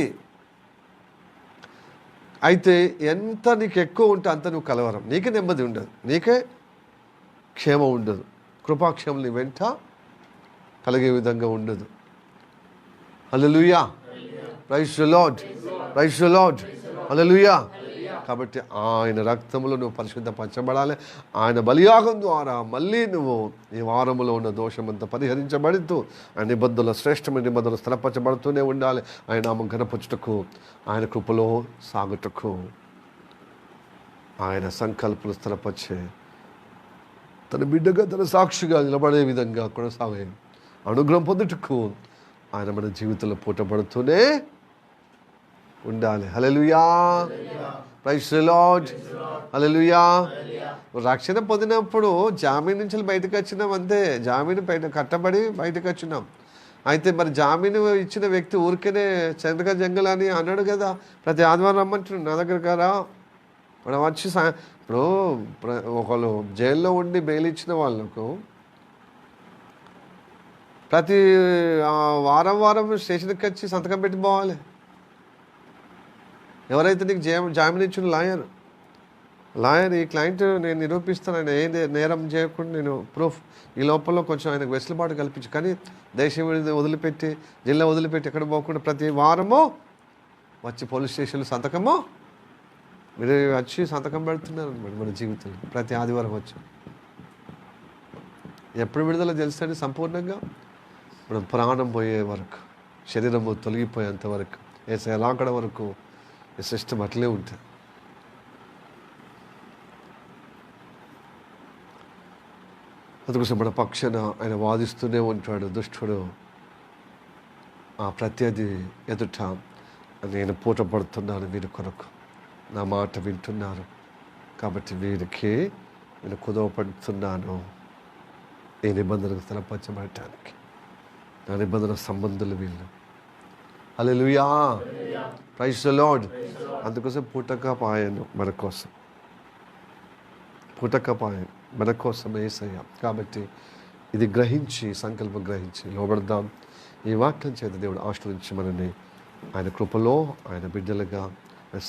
అయితే ఎంత నీకు ఎక్కువ ఉంటే అంత నువ్వు కలవరం, నీకే నెమ్మది ఉండదు, నీకే క్షేమం ఉండదు, కృపాక్షేమం నీ వెంట కలిగే విధంగా ఉండదు. Hallelujah, praise the lord, praise the lord, hallelujah. కాబట్టి ఆయన రక్తంలో నువ్వు పరిశుద్ధపరచబడాలి. ఆయన బలియాగం ద్వారా మళ్ళీ నువ్వు ఈ వారములో ఉన్న దోషమంతా పరిహరించబడుతూ ఆయన నిబంధనలు, శ్రేష్టమైన నిబంధనలు స్థిరపరచబడుతూనే ఉండాలి. ఆయన నామం ఘనపరచుటకు, ఆయన కృపలో సాగుటకు, ఆయన సంకల్పాలు స్థిరపరిచే తన బిడ్డగా తన సాక్షిగా నిలబడే విధంగా కొనసాగే అనుగ్రహం పొందుటకు ఆయన మన జీవితంలో పూటపడుతూనే ఉండాలి. హల్లెలూయా, ప్రైజ్ ది లార్డ్, హల్లెలూయా. రక్షణ పొందినప్పుడు జామీన్ నుంచి బయటకు వచ్చినాం, అంతే. జామీన్ బయట కట్టబడి బయటకు వచ్చినాం. అయితే మరి జామీన్ ఇచ్చిన వ్యక్తి ఊరికేనే చంద్రక జంగల్ అని అన్నాడు కదా, ప్రతి ఆదివారం రమ్మంటున్నాడు నా దగ్గర రా. మనం వచ్చి ఇప్పుడు ఒకళ్ళు జైల్లో ఉండి బెయిల్ ఇచ్చిన వాళ్ళకు ప్రతి వారం స్టేషన్కి వచ్చి సంతకం పెట్టి పోవాలి. ఎవరైతే నీకు జామీన్ ఇచ్చిన లాయర్ ఈ క్లయింట్ నేను నిరూపిస్తాను, ఆయన ఏ నేరం చేయకుండా నేను ప్రూఫ్, ఈ లోపల కొంచెం ఆయనకు వెసులుబాటు కల్పించు. కానీ దేశం వదిలిపెట్టి, జిల్లా వదిలిపెట్టి ఎక్కడ పోకుండా ప్రతి వారము వచ్చి పోలీస్ స్టేషన్లో సంతకము మీరు వచ్చి సంతకం పెడుతున్నారు అనమాట. మన జీవితంలో ప్రతి ఆదివారం వచ్చి ఎప్పుడు విడుదల తెలుసండి సంపూర్ణంగా, మనం ప్రాణం పోయే వరకు, శరీరము తొలగిపోయేంత వరకు, ఎలాగడ వరకు ఈ సిస్టమ్ అట్లే ఉంటుంది. అందుకోసం మన పక్షాన ఆయన వాదిస్తూనే ఉంటాడు దుష్టుడు. ఆ ప్రత్యర్థి ఎదుట నేను పూట పడుతున్నాను వీరి కొరకు, నా మాట వింటున్నారు కాబట్టి వీరికి నేను కుదవపడుతున్నాను ఈ నిబంధనకు స్థిరపరచబడటానికి. నా నిబంధన సంబంధులు వీళ్ళు. హల్లెలూయా, ప్రైజ్ ది లార్డ్. అందుకోసం పూటకపాయను మన కోసం, పూటకపాయను మన కోసం యేసయ్య. కాబట్టి ఇది గ్రహించి, సంకల్పం గ్రహించి లోబడదాం. ఈ వాక్యం చేత దేవుడు ఆశీర్వదించి మనని ఆయన కృపలో ఆయన బిడ్డలుగా,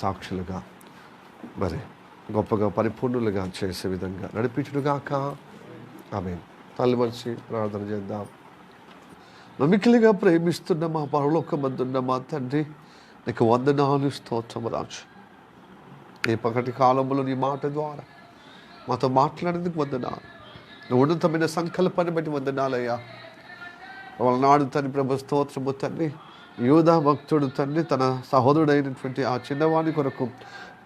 సాక్షులుగా, మరి గొప్పగా పరిపూర్ణులుగా చేసే విధంగా నడిపించుడుగాక. ఆమేన్. తల్లి మనిషి ప్రార్థన చేద్దాం. నమ్మికలుగా ప్రేమిస్తున్న మా పరలోకమందున్న మా తండ్రి, నీకు వందనాలు, స్తోత్రము రాజు. ఈ పగటి కాలంలో నీ మాట ద్వారా మాతో మాట్లాడేందుకు వందనాలు. నువ్వు ఉన్నతమైన సంకల్పాన్ని బట్టి వందనాలయ్యా. వాళ్ళనాడు తండ్రి ప్రభు స్తోత్రము తండ్రి, యూదా భక్తుడు తండ్రి తన సహోదరుడైనటువంటి ఆ చిన్నవాణి కొరకు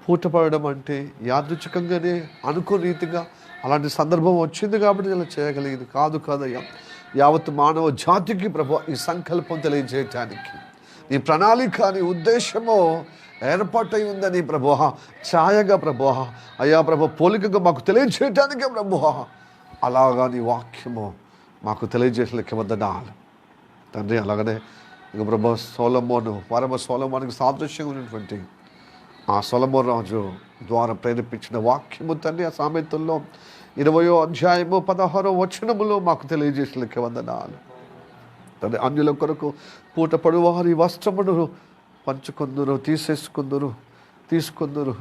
పూటపడడం అంటే యాదృచ్ఛికంగానే అనుకోని రీతిగా అలాంటి సందర్భం వచ్చింది కాబట్టి ఇలా చేయగలిగింది కాదయ్యా. యావత్ మానవ జాతికి ప్రభు ఈ సంకల్పం తెలియజేయటానికి నీ ప్రణాళిక, నీ ఉద్దేశము ఏర్పాటై ఉందని ప్రభు ఛాయగా ప్రభు అయ్యా ప్రభు పోలికగా మాకు తెలియజేయటానికే ప్రభు అలాగా నీ వాక్యము మాకు తెలియజేసలేక వందనాలు తండ్రి. అలాగనే ఇక ప్రభు సొలొమోను పరమ సొలొమోనుకి సాదృశ్యంగా ఉన్నటువంటి ఆ సొలొమోను రాజు ద్వారా ప్రేరేపించిన వాక్యము తండ్రి ఆ సామెతల్లో 20వ అధ్యాయము 16వ వచనములో మాకు తెలియజేసలేక వందనాలు తండ్రి. అన్యుల కొరకు పూట పడువారి వస్త్రమును పంచుకుందురు, తీసుకుందురు.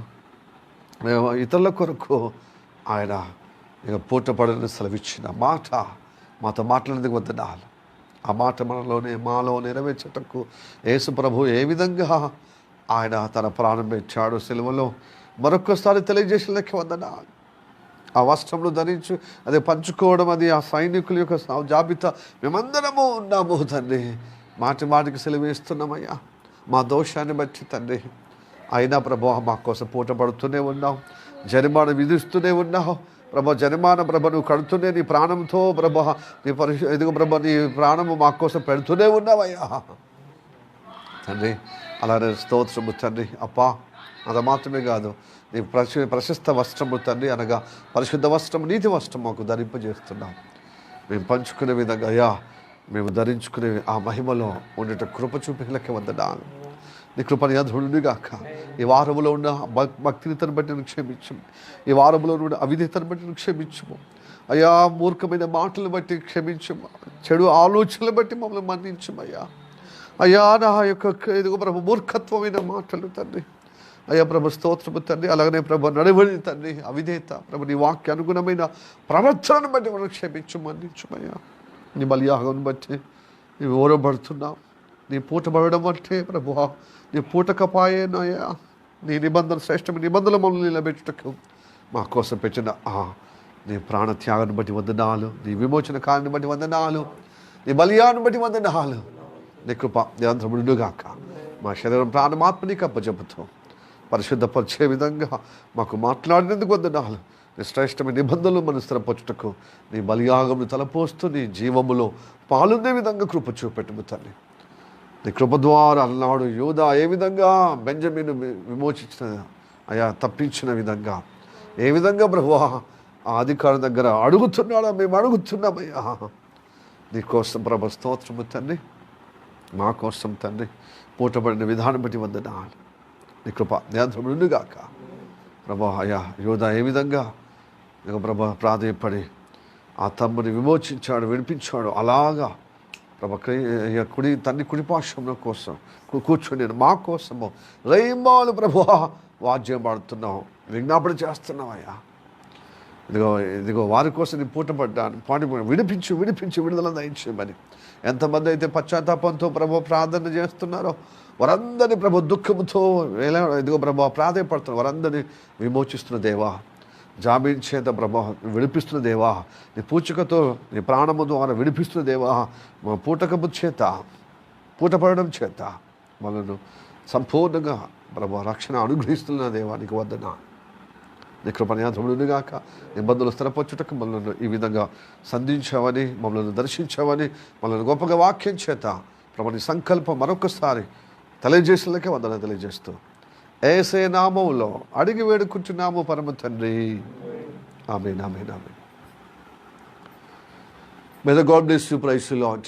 ఇతరుల కొరకు ఆయన ఇక పూట పడని సెలవిచ్చిన మాట మాతో మాట్లాడేందుకు వందనాలు. ఆ మాట మాలో నెరవేర్చటకు యేసు ప్రభు ఏ విధంగా ఆయన తన ప్రాణం ఇచ్చాడు సిలువలో మరొక్కసారి తెలియజేసేందుకు వందనాలు. ఆ వస్త్రములు ధరించి అది పంచుకోవడం, అది ఆ సైనికుల యొక్క జాబితా మేమందరము ఉన్నాము తండ్రి. మాటికి సెలవేస్తున్నామయ్యా మా దోషాన్ని బట్టి తండ్రి. అయినా ప్రభు మా కోసం పూట పడుతూనే ఉన్నావు, జరిమానా విధిస్తూనే ఉన్నావు ప్రభా. జరిమానా ప్రభ నువ్వు కడుతూనే నీ ప్రాణంతో ప్రభ నీ ఎదుగు ప్రభ నీ ప్రాణము మా కోసం పెడుతూనే ఉన్నావయ్యా తండ్రి. అలానే స్తోత్రము తండ్రి. అప్పా అది మాత్రమే కాదు, నీ ప్రశస్త వస్త్రము తండ్రి అనగా పరిశుద్ధ వస్త్రం, నీతి వస్త్రం మాకు ధరింపజేస్తున్నాం. మేము పంచుకునే విధంగా అయ్యా మేము ధరించుకునే ఆ మహిమలో ఉండేట కృప చూపిలకే వందనాలు. నీ కృపని అధుడుగాక. ఈ వారములో ఉన్న భక్తిని బట్టి నువ్వు క్షమించము, ఈ వారములో ఉన్న అవిధేతను బట్టి నువ్వు క్షమించము అయ్యా. మూర్ఖమైన మాటలు బట్టి క్షమించము, చెడు ఆలోచనలు బట్టి మమ్మల్ని మన్నించమయ్యా. అయ్యా నా యొక్క ఎదుగు ప్రభు మూర్ఖత్వమైన మాటలు తండ్రి అయ్యా ప్రభు స్తోత్రము తండ్రి. అలాగనే ప్రభు నడవడి తండ్రి అవిధేత ప్రభు నీ వాక్య అనుగుణమైన ప్రవర్తనను బట్టి మనం క్షమించు, మన్నించమయ్యా. నీ బలియాగం బట్టి నీవు ఓరబడుతున్నావు. నీ పూట పడడం అంటే ప్రభు నీ పూటకపాయేనయ్యా. నీ నిబంధన శ్రేష్టమైన నిబంధనలు మమ్మల్ని నిలబెట్టుటకు మా కోసం పెట్టిన నీ ప్రాణ త్యాగాన్ని బట్టి వందనాలు, నీ విమోచన కాలాన్ని బట్టి వందనాలు, నీ బలియాన్ని బట్టి వందనాలు. నీ కృప నిరంతరముగాక. మా శరీరం ప్రాణమాత్మనికి అప్పచెప్పుతూ పరిశుద్ధపరిచే విధంగా మాకు మాట్లాడినందుకు వందనాలు. నీ శ్రేష్టమైన నిబంధనలు మనం స్థిరపరచుటకు నీ బలియాగమును తలపోస్తూ నీ జీవములో పాలుండే విధంగా కృప చూపెట్టుము తండ్రి. నీ కృప ద్వారా అన్నాడు యూదా ఏ విధంగా బెంజమీను విమోచించిన అయా తప్పించిన విధంగా ఏ విధంగా ప్రభువా ఆ అధికారం దగ్గర అడుగుతున్నాడో మేము అడుగుతున్నామయ్యా. నీ కోసం ప్రభు స్తోత్రము తండ్రి, మా కోసం తండ్రి పూటపడిన విధానం బట్టి వందనాలు. నీ కృప నిరంతరముగాక ప్రభా. అయ్యా యోధా ఏ విధంగా ఇక ప్రభా ప్రాధేయపడి ఆ తమ్ముని విమోచించాడు, వినిపించాడు, అలాగా ప్రభా తండ్రి కుడిపార్శ్వంలో కోసం కూర్చొని మా కోసము రైమాలు ప్రభు వాద్యం పాడుతున్నావు, విజ్ఞాపన చేస్తున్నావు అయ్యా. ఇదిగో వారి కోసం నేను పూటపడ్డాను, పాడి విడిపించి విడుదల దయచేయమని ఎంతమంది అయితే పశ్చాత్తాపంతో ప్రభు ప్రార్థన చేస్తున్నారో వారందరినీ ప్రభు దుఃఖంతో ఇదిగో ప్రభు ప్రాధాయపడుతున్నారు, వారందరినీ విమోచిస్తున్న దేవా, జామీన్ చేత ప్రభా విడిపిస్తున్న దేవా, నీ పూచికతో నీ ప్రాణము ద్వారా విడిపిస్తున్న దేవా, మా పూటకము చేత పూటపడడం చేత మనను సంపూర్ణంగా ప్రభు రక్షణ అనుగ్రహిస్తున్న దేవా నీకు వద్దనా. నీ కృపణయాధముడుగాక. నిబంధనలు స్థిరపరచుటకు మనల్ని ఈ విధంగా సంధించావని, మమ్మల్ని దర్శించావని, మనల్ని గొప్పగా వాక్యం చేత ప్రభు నీ సంకల్పం మరొకసారి తెలియజేసేందుకే వందన తెలియజేస్తూ యేసే నామములో అడిగి వేడుకుంటున్నాము పరమ తండ్రి. ఆమేన్, ఆమేన్, ఆమేన్. May the God bless you. Praise the Lord.